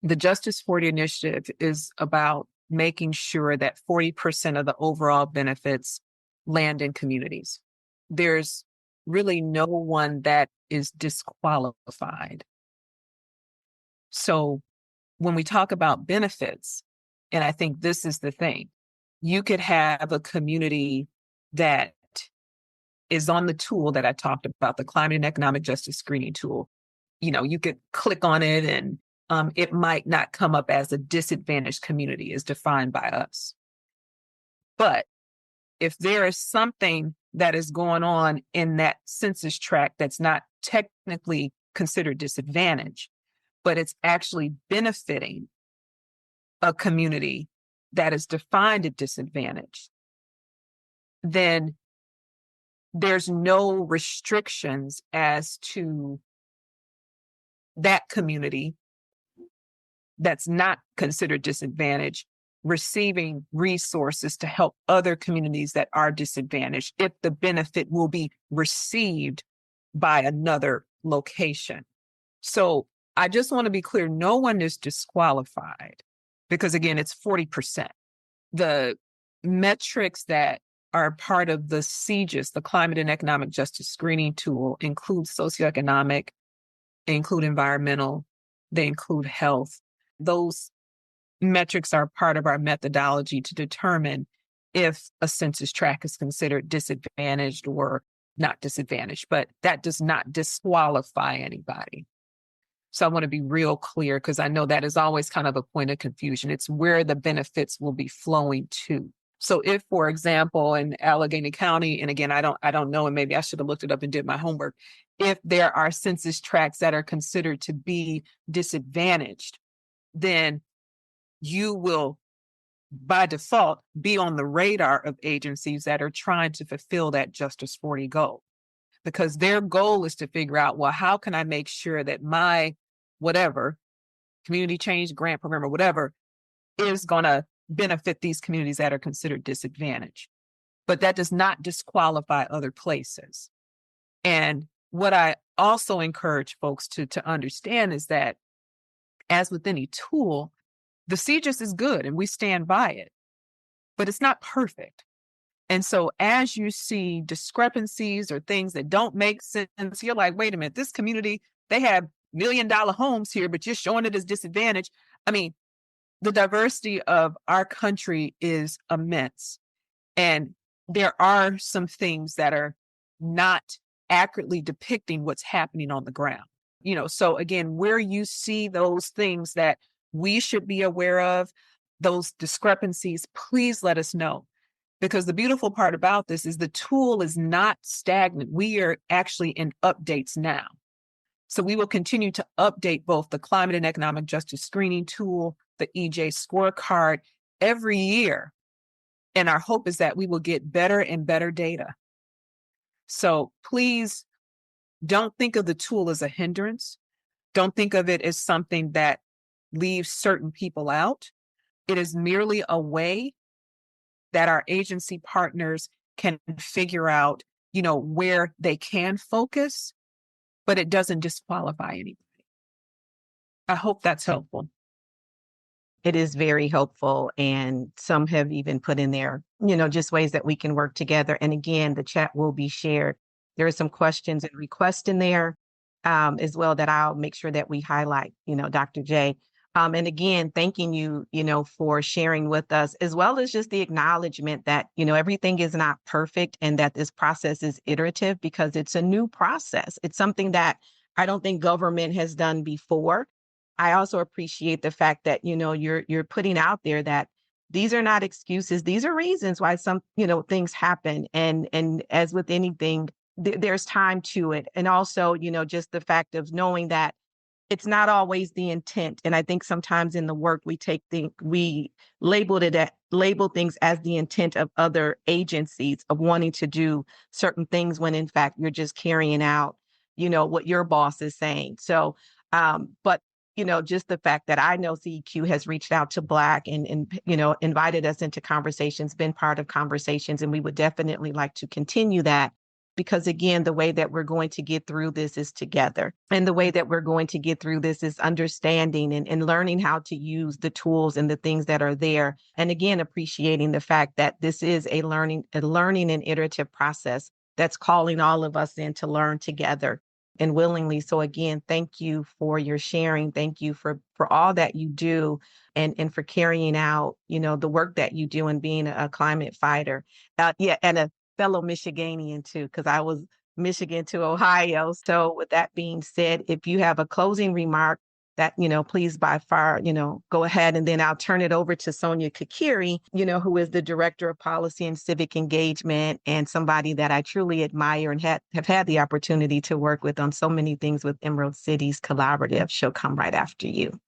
The Justice 40 initiative is about making sure that 40% of the overall benefits land in communities. There's really no one that is disqualified. So when we talk about benefits, and I think this is the thing, you could have a community that is on the tool that I talked about, the Climate and Economic Justice Screening tool. You could click on it and it might not come up as a disadvantaged community as defined by us. But if there is something that is going on in that census tract that's not technically considered disadvantaged, but it's actually benefiting a community that is defined as disadvantaged, then there's no restrictions as to that community that's not considered disadvantaged receiving resources to help other communities that are disadvantaged if the benefit will be received by another location. So I just want to be clear, no one is disqualified because, again, it's 40%. The metrics that are part of the CJIS, the Climate and Economic Justice Screening Tool, include socioeconomic, they include environmental, they include health. Those metrics are part of our methodology to determine if a census tract is considered disadvantaged or not disadvantaged, but that does not disqualify anybody. So I want to be real clear because I know that is always kind of a point of confusion. It's where the benefits will be flowing to. So if, for example, in Allegheny County, and again, I don't know, and maybe I should have looked it up and did my homework, if there are census tracts that are considered to be disadvantaged, then you will, by default, be on the radar of agencies that are trying to fulfill that Justice 40 goal. Because their goal is to figure out, well, how can I make sure that my whatever, community change grant program or whatever, is going to benefit these communities that are considered disadvantaged. But that does not disqualify other places. And what I also encourage folks to understand is that, as with any tool, the CJIS is good and we stand by it, but it's not perfect. And so as you see discrepancies or things that don't make sense, you're like, wait a minute, this community, they have $1 million homes here, but you're showing it as disadvantaged. I mean, the diversity of our country is immense. And there are some things that are not accurately depicting what's happening on the ground. So again, where you see those things that we should be aware of, those discrepancies, please let us know. Because the beautiful part about this is the tool is not stagnant. We are actually in updates now. So we will continue to update both the Climate and Economic Justice Screening Tool, the EJ Scorecard every year. And our hope is that we will get better and better data. So please don't think of the tool as a hindrance. Don't think of it as something that leaves certain people out. It is merely a way that our agency partners can figure out, where they can focus, but it doesn't disqualify anybody. I hope that's helpful. It is very helpful. And some have even put in there, just ways that we can work together. And again, the chat will be shared. There are some questions and requests in there as well that I'll make sure that we highlight, Dr. J. And again, thanking you, for sharing with us, as well as just the acknowledgement that, everything is not perfect and that this process is iterative because it's a new process. It's something that I don't think government has done before. I also appreciate the fact that, you're putting out there that these are not excuses. These are reasons why some, things happen. And as with anything, there's time to it. And also, just the fact of knowing that it's not always the intent. And I think sometimes in the work we label things as the intent of other agencies of wanting to do certain things when in fact you're just carrying out, what your boss is saying. So, but just the fact that I know CEQ has reached out to BLAC and invited us into conversations, been part of conversations, and we would definitely like to continue that. Because again, the way that we're going to get through this is together. And the way that we're going to get through this is understanding and learning how to use the tools and the things that are there. And again, appreciating the fact that this is a learning and iterative process that's calling all of us in to learn together and willingly. So again, thank you for your sharing. Thank you for all that you do and for carrying out, the work that you do and being a climate fighter. And a fellow Michiganian too, because I was Michigan to Ohio. So with that being said, if you have a closing remark that, please by far, go ahead. And then I'll turn it over to Sonia Kikeri, who is the Director of Policy and Civic Engagement and somebody that I truly admire and have had the opportunity to work with on so many things with Emerald Cities Collaborative. She'll come right after you.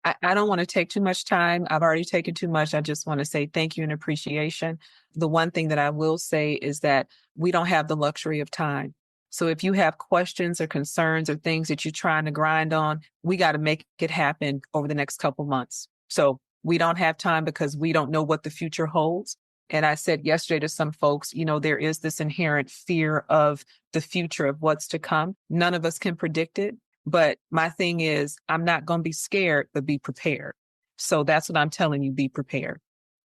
I don't want to take too much time. I've already taken too much. I just want to say thank you and appreciation. The one thing that I will say is that we don't have the luxury of time. So if you have questions or concerns or things that you're trying to grind on, we got to make it happen over the next couple months. So we don't have time because we don't know what the future holds. And I said yesterday to some folks, there is this inherent fear of the future of what's to come. None of us can predict it. But my thing is, I'm not going to be scared, but be prepared. So that's what I'm telling you, be prepared.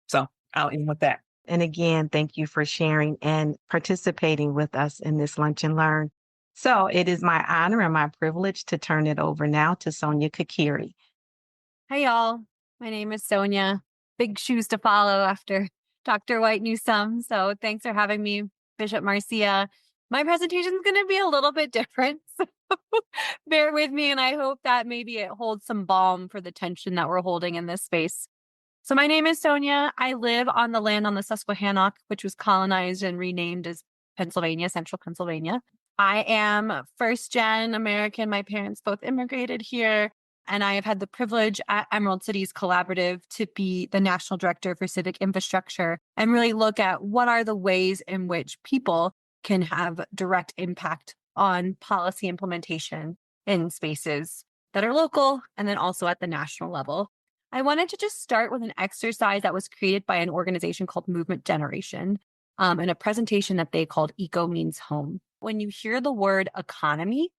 So I'll end with that. And again, thank you for sharing and participating with us in this Lunch and Learn. So it is my honor and my privilege to turn it over now to Sonia Kikeri. Hi, y'all. My name is Sonia. Big shoes to follow after Dr. White-Newsome. So thanks for having me, Bishop Marcia. My presentation is going to be a little bit different. So bear with me, and I hope that maybe it holds some balm for the tension that we're holding in this space. So my name is Sonia. I live on the land on the Susquehannock, which was colonized and renamed as Pennsylvania, Central Pennsylvania. I am first-gen American. My parents both immigrated here, and I have had the privilege at Emerald Cities Collaborative to be the National Director for Civic Infrastructure and really look at what are the ways in which people can have direct impact on policy implementation in spaces that are local and then also at the national level. I wanted to just start with an exercise that was created by an organization called Movement Generation and a presentation that they called Eco Means Home. When you hear the word economy,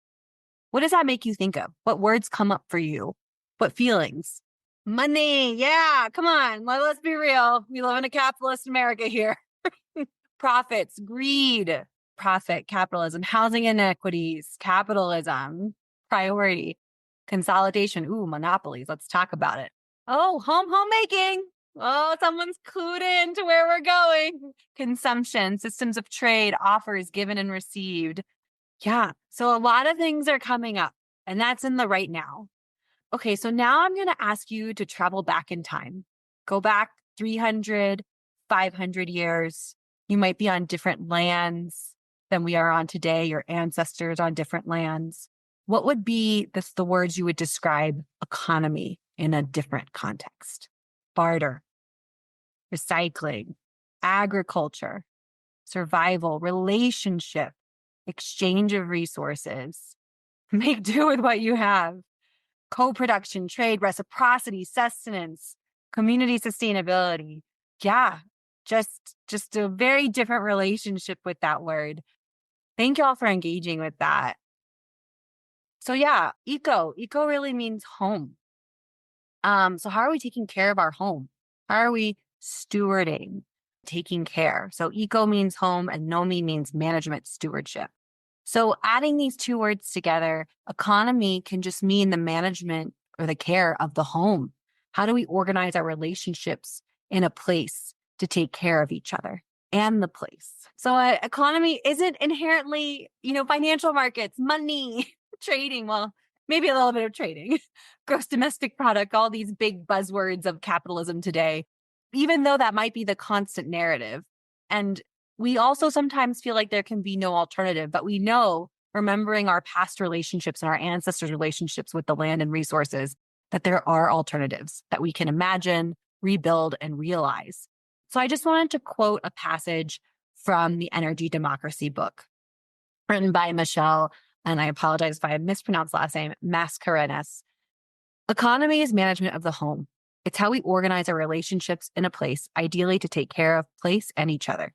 what does that make you think of? What words come up for you? What feelings? Money. Yeah, come on. Let's be real. We live in a capitalist America here. Profits, greed, profit, capitalism, housing inequities, capitalism, priority, consolidation. Ooh, monopolies. Let's talk about it. Oh, homemaking. Oh, someone's clued in to where we're going. Consumption, systems of trade, offers given and received. Yeah. So a lot of things are coming up, and that's in the right now. Okay. So now I'm going to ask you to travel back in time. Go back 300, 500 years. You might be on different lands than we are on today, your ancestors on different lands. What would be the words you would describe economy in a different context? Barter, recycling, agriculture, survival, relationship, exchange of resources, make do with what you have, co-production, trade, reciprocity, sustenance, community sustainability. Yeah, just a very different relationship with that word. Thank y'all for engaging with that. So yeah, eco really means home. So how are we taking care of our home? How are we stewarding, taking care? So eco means home and nomi means management stewardship. So adding these two words together, economy can just mean the management or the care of the home. How do we organize our relationships in a place to take care of each other and the place? So economy isn't inherently, financial markets, money, trading. Well, maybe a little bit of trading, gross domestic product, all these big buzzwords of capitalism today, even though that might be the constant narrative. And we also sometimes feel like there can be no alternative, but we know, remembering our past relationships and our ancestors' relationships with the land and resources, that there are alternatives that we can imagine, rebuild, and realize. So I just wanted to quote a passage from the Energy Democracy book, written by Michelle, and I apologize if I mispronounced last name, Mascarenhas. Economy is management of the home. It's how we organize our relationships in a place, ideally to take care of place and each other.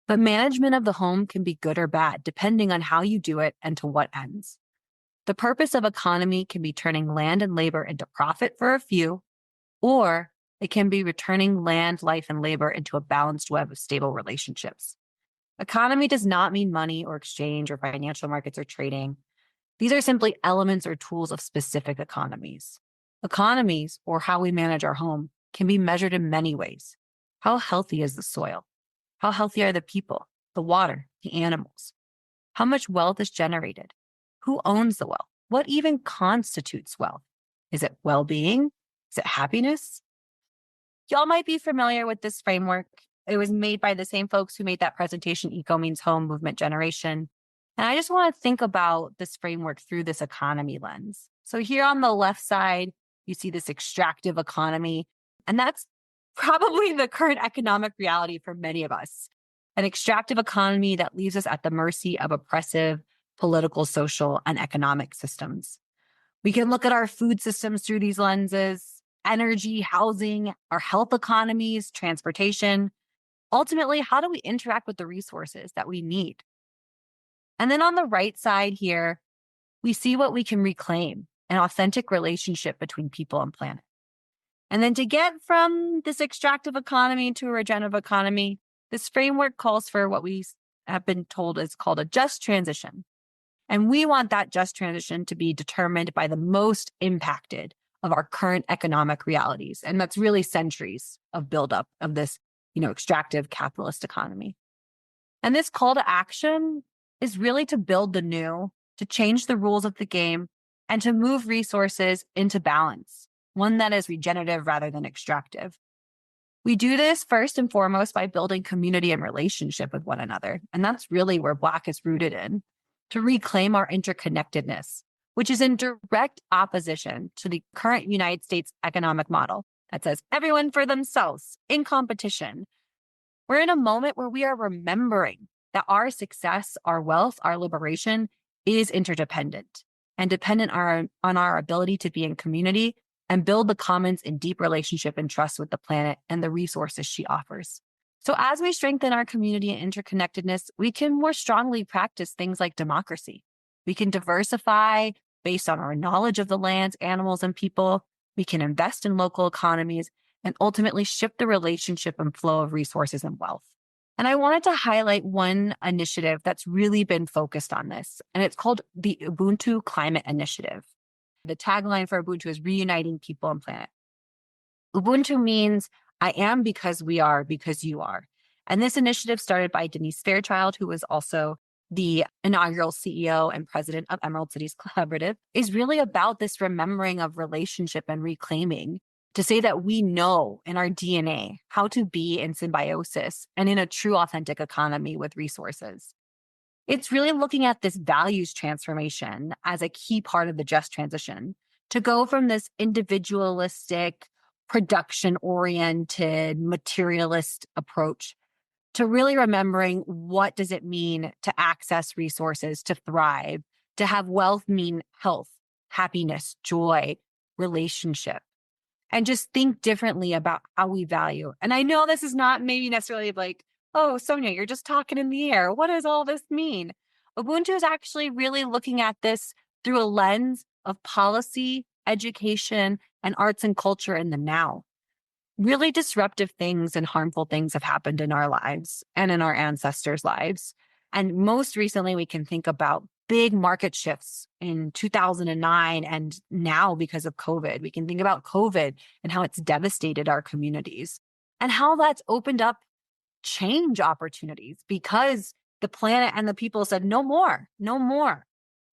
But management of the home can be good or bad, depending on how you do it and to what ends. The purpose of economy can be turning land and labor into profit for a few, or it can be returning land, life, and labor into a balanced web of stable relationships. Economy does not mean money or exchange or financial markets or trading. These are simply elements or tools of specific economies. Economies, or how we manage our home, can be measured in many ways. How healthy is the soil? How healthy are the people, the water, the animals? How much wealth is generated? Who owns the wealth? What even constitutes wealth? Is it well-being? Is it happiness? Y'all might be familiar with this framework. It was made by the same folks who made that presentation, Eco Means Home, Movement Generation. And I just want to think about this framework through this economy lens. So here on the left side, you see this extractive economy, and that's probably the current economic reality for many of us. An extractive economy that leaves us at the mercy of oppressive political, social, and economic systems. We can look at our food systems through these lenses, energy, housing, our health economies, transportation. Ultimately, how do we interact with the resources that we need? And then on the right side here, we see what we can reclaim, an authentic relationship between people and planet. And then to get from this extractive economy to a regenerative economy, this framework calls for what we have been told is called a just transition. And we want that just transition to be determined by the most impacted of our current economic realities. And that's really centuries of buildup of this, extractive capitalist economy. And this call to action is really to build the new, to change the rules of the game, and to move resources into balance, one that is regenerative rather than extractive. We do this first and foremost by building community and relationship with one another. And that's really where BLAC is rooted in, to reclaim our interconnectedness, which is in direct opposition to the current United States economic model that says everyone for themselves in competition. We're in a moment where we are remembering that our success, our wealth, our liberation is interdependent and dependent on our ability to be in community and build the commons in deep relationship and trust with the planet and the resources she offers. So as we strengthen our community and interconnectedness, we can more strongly practice things like democracy. We can diversify based on our knowledge of the lands, animals, and people. We can invest in local economies and ultimately shift the relationship and flow of resources and wealth. And I wanted to highlight one initiative that's really been focused on this, and it's called the Ubuntu Climate Initiative. The tagline for Ubuntu is reuniting people and planet. Ubuntu means I am because we are, because you are. And this initiative started by Denise Fairchild, who was also the inaugural CEO and president of Emerald Cities Collaborative, is really about this remembering of relationship and reclaiming to say that we know in our DNA how to be in symbiosis and in a true authentic economy with resources. It's really looking at this values transformation as a key part of the just transition to go from this individualistic, production-oriented, materialist approach to really remembering what does it mean to access resources, to thrive, to have wealth mean health, happiness, joy, relationship, and just think differently about how we value. And I know this is not maybe necessarily like, oh, Sonia, you're just talking in the air. What does all this mean? Ubuntu is actually really looking at this through a lens of policy, education, and arts and culture in the now. Really disruptive things and harmful things have happened in our lives and in our ancestors' lives. And most recently, we can think about big market shifts in 2009 and now because of COVID. We can think about COVID and how it's devastated our communities and how that's opened up change opportunities because the planet and the people said, no more, no more.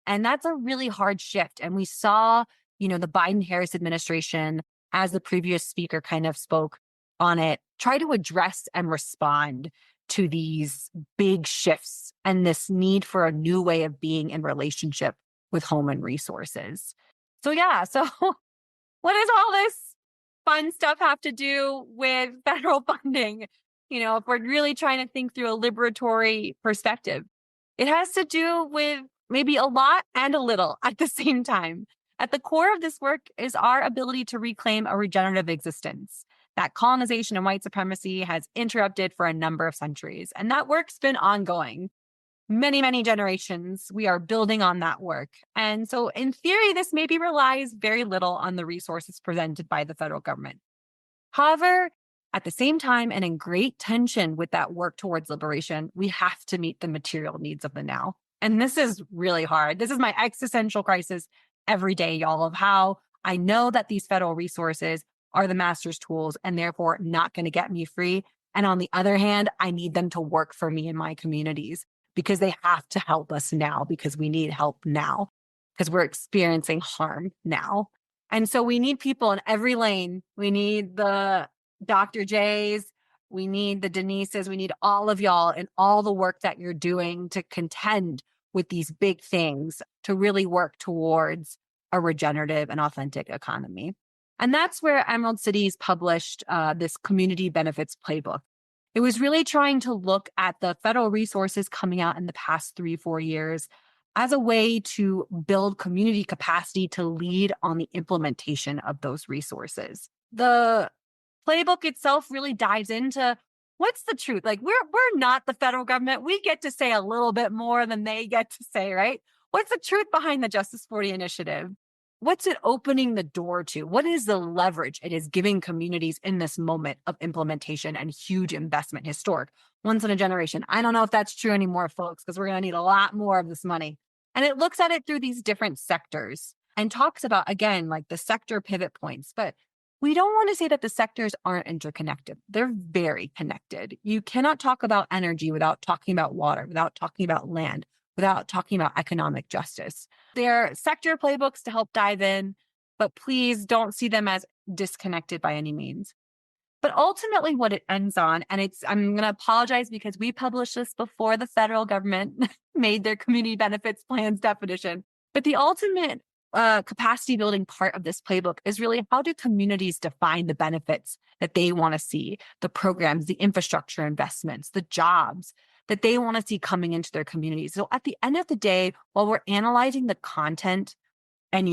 And that's a really hard shift. And we saw, the Biden-Harris administration, as the previous speaker kind of spoke on it, try to address and respond to these big shifts and this need for a new way of being in relationship with home and resources. So what does all this fun stuff have to do with federal funding? If we're really trying to think through a liberatory perspective, it has to do with maybe a lot and a little at the same time. At the core of this work is our ability to reclaim a regenerative existence that colonization and white supremacy has interrupted for a number of centuries. And that work's been ongoing. Many, many generations, we are building on that work. And so in theory, this maybe relies very little on the resources presented by the federal government. However, at the same time, and in great tension with that work towards liberation, we have to meet the material needs of the now. And this is really hard. This is my existential crisis every day, y'all, of how I know that these federal resources are the master's tools and therefore not going to get me free. And on the other hand, I need them to work for me in my communities because they have to help us now because we need help now because we're experiencing harm now. And so we need people in every lane. We need the Dr. J's, we need the Denises, we need all of y'all and all the work that you're doing to contend with these big things to really work towards a regenerative and authentic economy. And that's where Emerald Cities published this community benefits playbook. It was really trying to look at the federal resources coming out in the past 3-4 years as a way to build community capacity to lead on the implementation of those resources. The playbook itself really dives into what's the truth. Like we're not the federal government. We get to say a little bit more than they get to say, right? What's the truth behind the Justice 40 initiative? What's it opening the door to? What is the leverage it is giving communities in this moment of implementation and huge investment, historic, once in a generation? I don't know if that's true anymore, folks, because we're going to need a lot more of this money. And it looks at it through these different sectors and talks about, again, like the sector pivot points. But we don't want to say that the sectors aren't interconnected. They're very connected. You cannot talk about energy without talking about water, without talking about land, without talking about economic justice. They're sector playbooks to help dive in, but please don't see them as disconnected by any means. But ultimately what it ends on, and I'm going to apologize because we published this before the federal government made their community benefits plans definition, but the ultimate capacity building part of this playbook is really how do communities define the benefits that they want to see, the programs, the infrastructure investments, the jobs that they want to see coming into their communities. So at the end of the day, while we're analyzing the content and,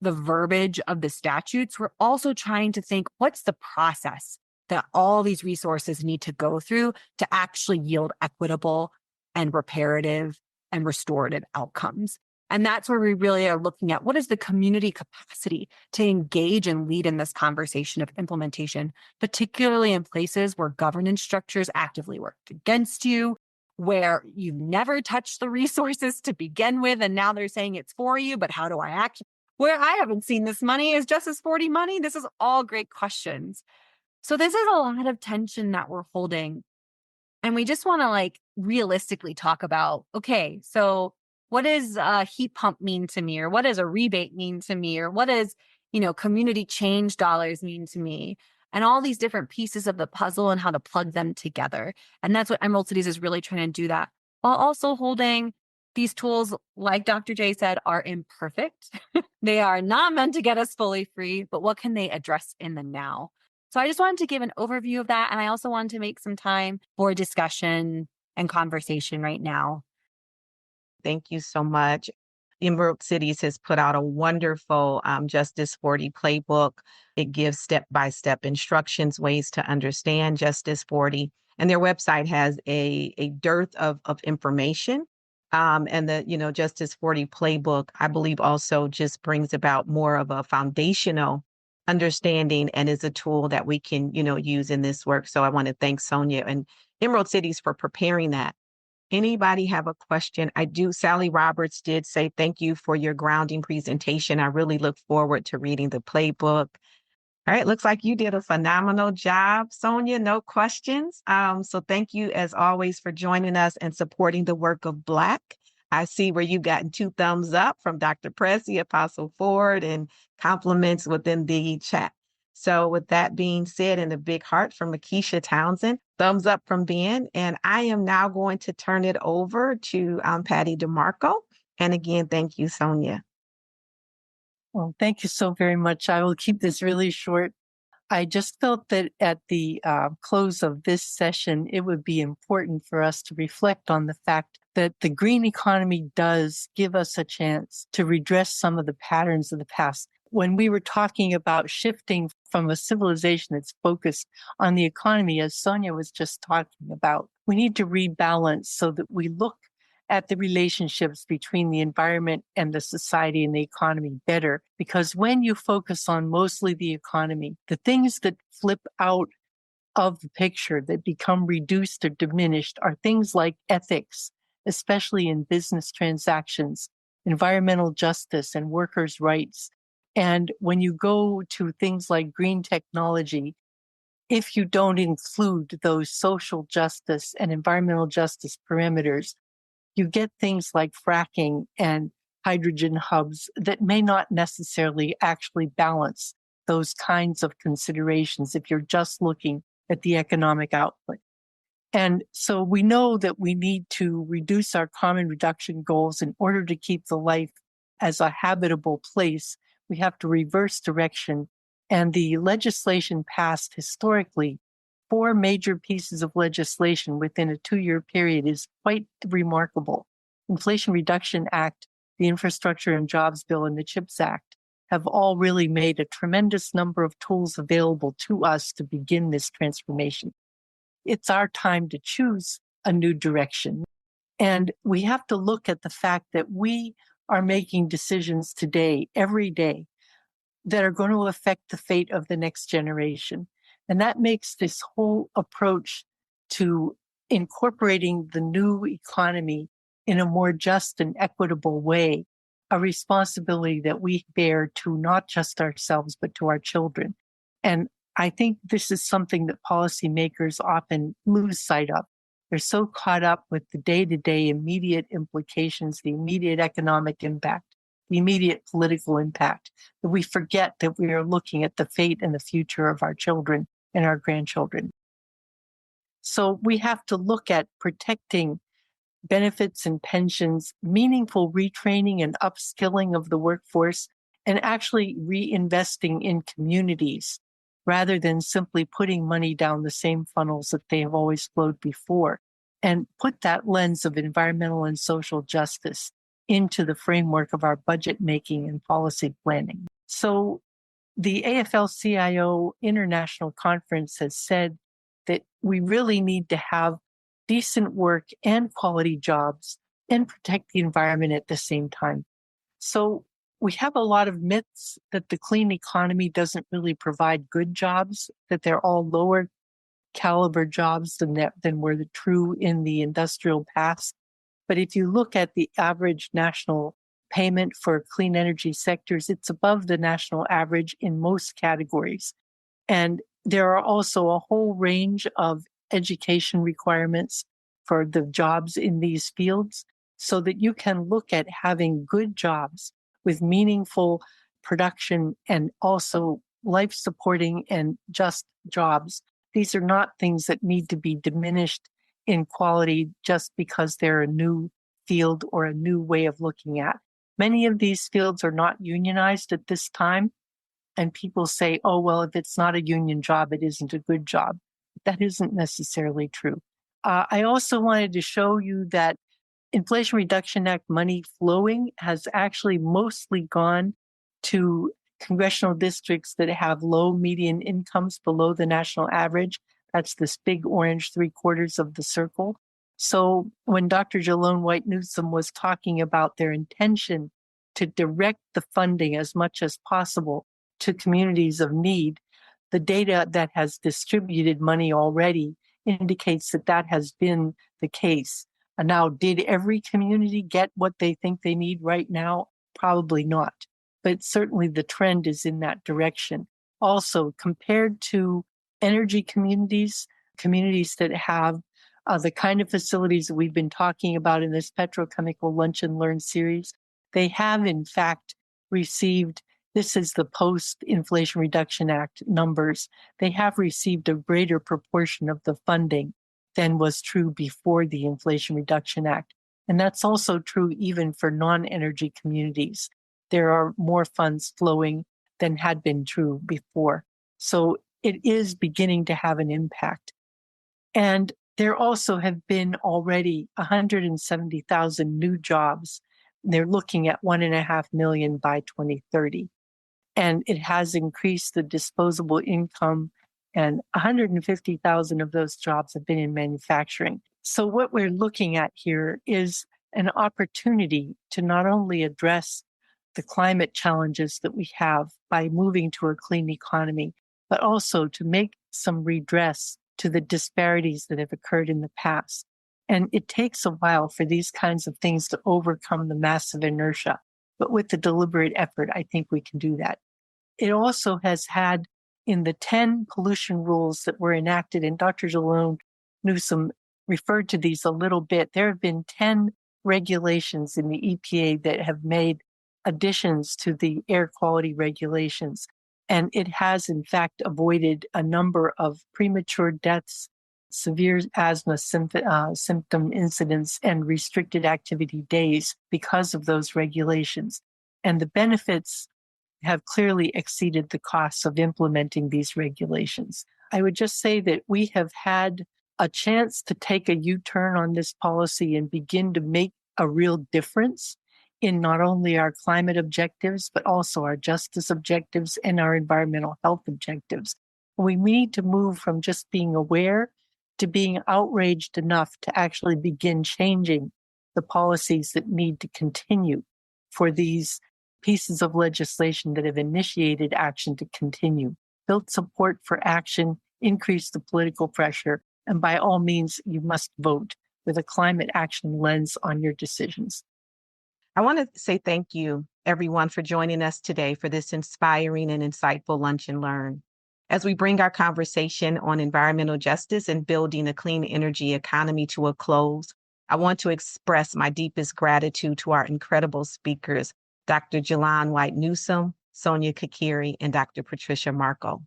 the verbiage of the statutes, we're also trying to think what's the process that all these resources need to go through to actually yield equitable and reparative and restorative outcomes. And that's where we really are looking at what is the community capacity to engage and lead in this conversation of implementation, particularly in places where governance structures actively work against you, where you've never touched the resources to begin with, and now they're saying it's for you, but how do I act? Where I haven't seen this money is Justice 40 money. This is all great questions. So this is a lot of tension that we're holding. And we just want to realistically talk about, okay, so what does a heat pump mean to me? Or what does a rebate mean to me? Or what does, community change dollars mean to me? And all these different pieces of the puzzle and how to plug them together. And that's what Emerald Cities is really trying to do that, while also holding these tools, like Dr. J said, are imperfect. They are not meant to get us fully free, but what can they address in the now? So I just wanted to give an overview of that. And I also wanted to make some time for discussion and conversation right now. Thank you so much. Emerald Cities has put out a wonderful Justice 40 playbook. It gives step-by-step instructions, ways to understand Justice 40. And their website has a dearth of information. And the, Justice 40 playbook, I believe, also just brings about more of a foundational understanding and is a tool that we can, use in this work. So I want to thank Sonia and Emerald Cities for preparing that. Anybody have a question? Sally Roberts did say, thank you for your grounding presentation. I really look forward to reading the playbook. All right, looks like you did a phenomenal job, Sonia. No questions. So thank you, as always, for joining us and supporting the work of BLAC. I see where you've gotten 2 thumbs up from Dr. Pressey, Apostle Ford, and compliments within the chat. So with that being said, and a big heart from Akeisha Townsend, thumbs up from Ben. And I am now going to turn it over to Patty DeMarco. And again, thank you, Sonia. Well, thank you so very much. I will keep this really short. I just felt that at the close of this session, it would be important for us to reflect on the fact that the green economy does give us a chance to redress some of the patterns of the past. When we were talking about shifting from a civilization that's focused on the economy, as Sonia was just talking about, we need to rebalance so that we look at the relationships between the environment and the society and the economy better. Because when you focus on mostly the economy, the things that flip out of the picture that become reduced or diminished are things like ethics, especially in business transactions, environmental justice, and workers' rights. And when you go to things like green technology, if you don't include those social justice and environmental justice parameters, you get things like fracking and hydrogen hubs that may not necessarily actually balance those kinds of considerations if you're just looking at the economic output. And so we know that we need to reduce our carbon reduction goals in order to keep the life as a habitable place. We have to reverse direction. And the legislation passed historically, 4 major pieces of legislation within a 2-year period is quite remarkable. Inflation Reduction Act, the Infrastructure and Jobs Bill, and the CHIPS Act have all really made a tremendous number of tools available to us to begin this transformation. It's our time to choose a new direction. And we have to look at the fact that we are making decisions today, every day, that are going to affect the fate of the next generation. And that makes this whole approach to incorporating the new economy in a more just and equitable way a responsibility that we bear to not just ourselves, but to our children. And I think this is something that policymakers often lose sight of. They're so caught up with the day-to-day immediate implications, the immediate economic impact, the immediate political impact, that we forget that we are looking at the fate and the future of our children and our grandchildren. So we have to look at protecting benefits and pensions, meaningful retraining and upskilling of the workforce, and actually reinvesting in communities rather than simply putting money down the same funnels that they have always flowed before, and put that lens of environmental and social justice into the framework of our budget making and policy planning. So the AFL-CIO International Conference has said that we really need to have decent work and quality jobs and protect the environment at the same time. So we have a lot of myths that the clean economy doesn't really provide good jobs, that they're all lower caliber jobs than were true in the industrial past. But if you look at the average national payment for clean energy sectors, it's above the national average in most categories. And there are also a whole range of education requirements for the jobs in these fields so that you can look at having good jobs with meaningful production and also life supporting and just jobs. These are not things that need to be diminished in quality just because they're a new field or a new way of looking at. Many of these fields are not unionized at this time. And people say, oh, well, if it's not a union job, it isn't a good job. That isn't necessarily true. I also wanted to show you that Inflation Reduction Act money flowing has actually mostly gone to congressional districts that have low median incomes below the national average. That's this big orange 3/4 of the circle. So when Dr. Jalonne White-Newsome was talking about their intention to direct the funding as much as possible to communities of need, the data that has distributed money already indicates that that has been the case. And now, did every community get what they think they need right now? Probably not. But certainly the trend is in that direction. Also, compared to energy communities, communities that have the kind of facilities that we've been talking about in this petrochemical lunch and learn series, they have in fact received, this is the post-Inflation Reduction Act numbers, they have received a greater proportion of the funding than was true before the Inflation Reduction Act. And that's also true even for non-energy communities. There are more funds flowing than had been true before. So it is beginning to have an impact. And there also have been already 170,000 new jobs. They're looking at 1.5 million by 2030. And it has increased the disposable income, and 150,000 of those jobs have been in manufacturing. So what we're looking at here is an opportunity to not only address the climate challenges that we have by moving to a clean economy, but also to make some redress to the disparities that have occurred in the past. And it takes a while for these kinds of things to overcome the massive inertia. But with the deliberate effort, I think we can do that. It also has had, in the 10 pollution rules that were enacted, and Dr. Jalonne Newsome referred to these a little bit, there have been 10 regulations in the EPA that have made additions to the air quality regulations. And it has, in fact, avoided a number of premature deaths, severe asthma symptom incidents, and restricted activity days because of those regulations. And the benefits have clearly exceeded the costs of implementing these regulations. I would just say that we have had a chance to take a U-turn on this policy and begin to make a real difference in not only our climate objectives, but also our justice objectives and our environmental health objectives. We need to move from just being aware to being outraged enough to actually begin changing the policies that need to continue for these pieces of legislation that have initiated action to continue. Build support for action, increase the political pressure, and by all means, you must vote with a climate action lens on your decisions. I want to say thank you, everyone, for joining us today for this inspiring and insightful Lunch and Learn. As we bring our conversation on environmental justice and building a clean energy economy to a close, I want to express my deepest gratitude to our incredible speakers, Dr. Jalonne White-Newsome, Sonia Kikeri, and Dr. Patricia Marco,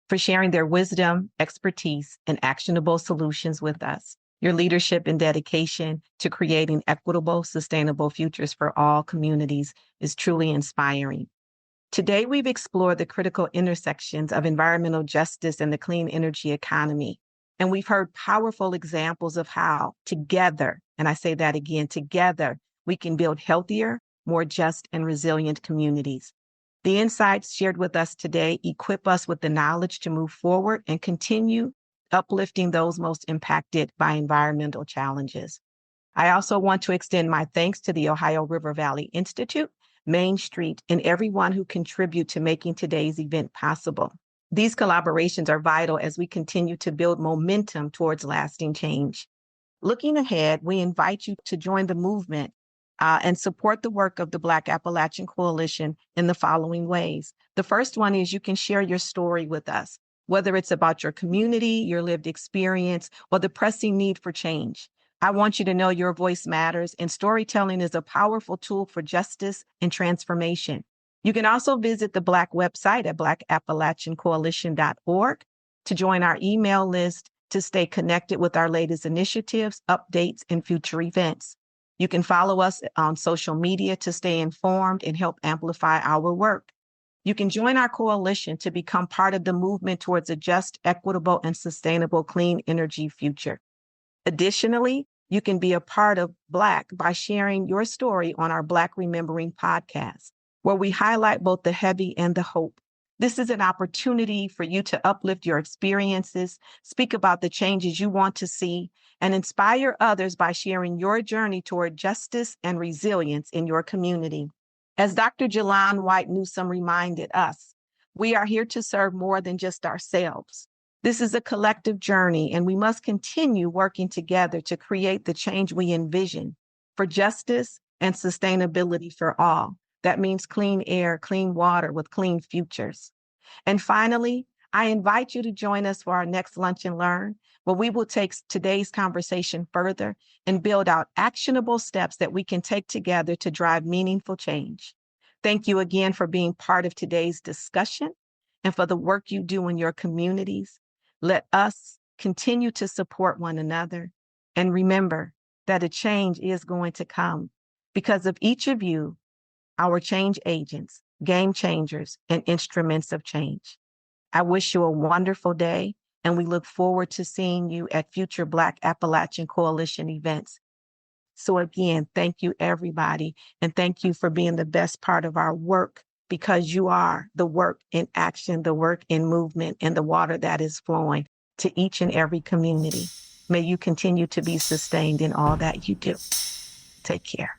for sharing their wisdom, expertise, and actionable solutions with us. Your leadership and dedication to creating equitable, sustainable futures for all communities is truly inspiring. Today, we've explored the critical intersections of environmental justice and the clean energy economy. And we've heard powerful examples of how together, and I say that again, together, we can build healthier, more just and resilient communities. The insights shared with us today equip us with the knowledge to move forward and continue uplifting those most impacted by environmental challenges. I also want to extend my thanks to the Ohio River Valley Institute, Main Street, and everyone who contribute to making today's event possible. These collaborations are vital as we continue to build momentum towards lasting change. Looking ahead, we invite you to join the movement and support the work of the BLAC Appalachian Coalition in the following ways. The first one is you can share your story with us, whether it's about your community, your lived experience, or the pressing need for change. I want you to know your voice matters, and storytelling is a powerful tool for justice and transformation. You can also visit the BLAC website at blackappalachiancoalition.org to join our email list to stay connected with our latest initiatives, updates, and future events. You can follow us on social media to stay informed and help amplify our work. You can join our coalition to become part of the movement towards a just, equitable, and sustainable clean energy future. Additionally, you can be a part of BLAC by sharing your story on our BLAC Remembering podcast, where we highlight both the heavy and the hope. This is an opportunity for you to uplift your experiences, speak about the changes you want to see, and inspire others by sharing your journey toward justice and resilience in your community. As Dr. Jalonne White-Newsome reminded us, we are here to serve more than just ourselves. This is a collective journey, and we must continue working together to create the change we envision for justice and sustainability for all. That means clean air, clean water with clean futures. And finally, I invite you to join us for our next Lunch and Learn, where we will take today's conversation further and build out actionable steps that we can take together to drive meaningful change. Thank you again for being part of today's discussion and for the work you do in your communities. Let us continue to support one another and remember that a change is going to come because of each of you, our change agents, game changers, and instruments of change. I wish you a wonderful day, and we look forward to seeing you at future BLAC Appalachian Coalition events. So again, thank you, everybody, and thank you for being the best part of our work, because you are the work in action, the work in movement, and the water that is flowing to each and every community. May you continue to be sustained in all that you do. Take care.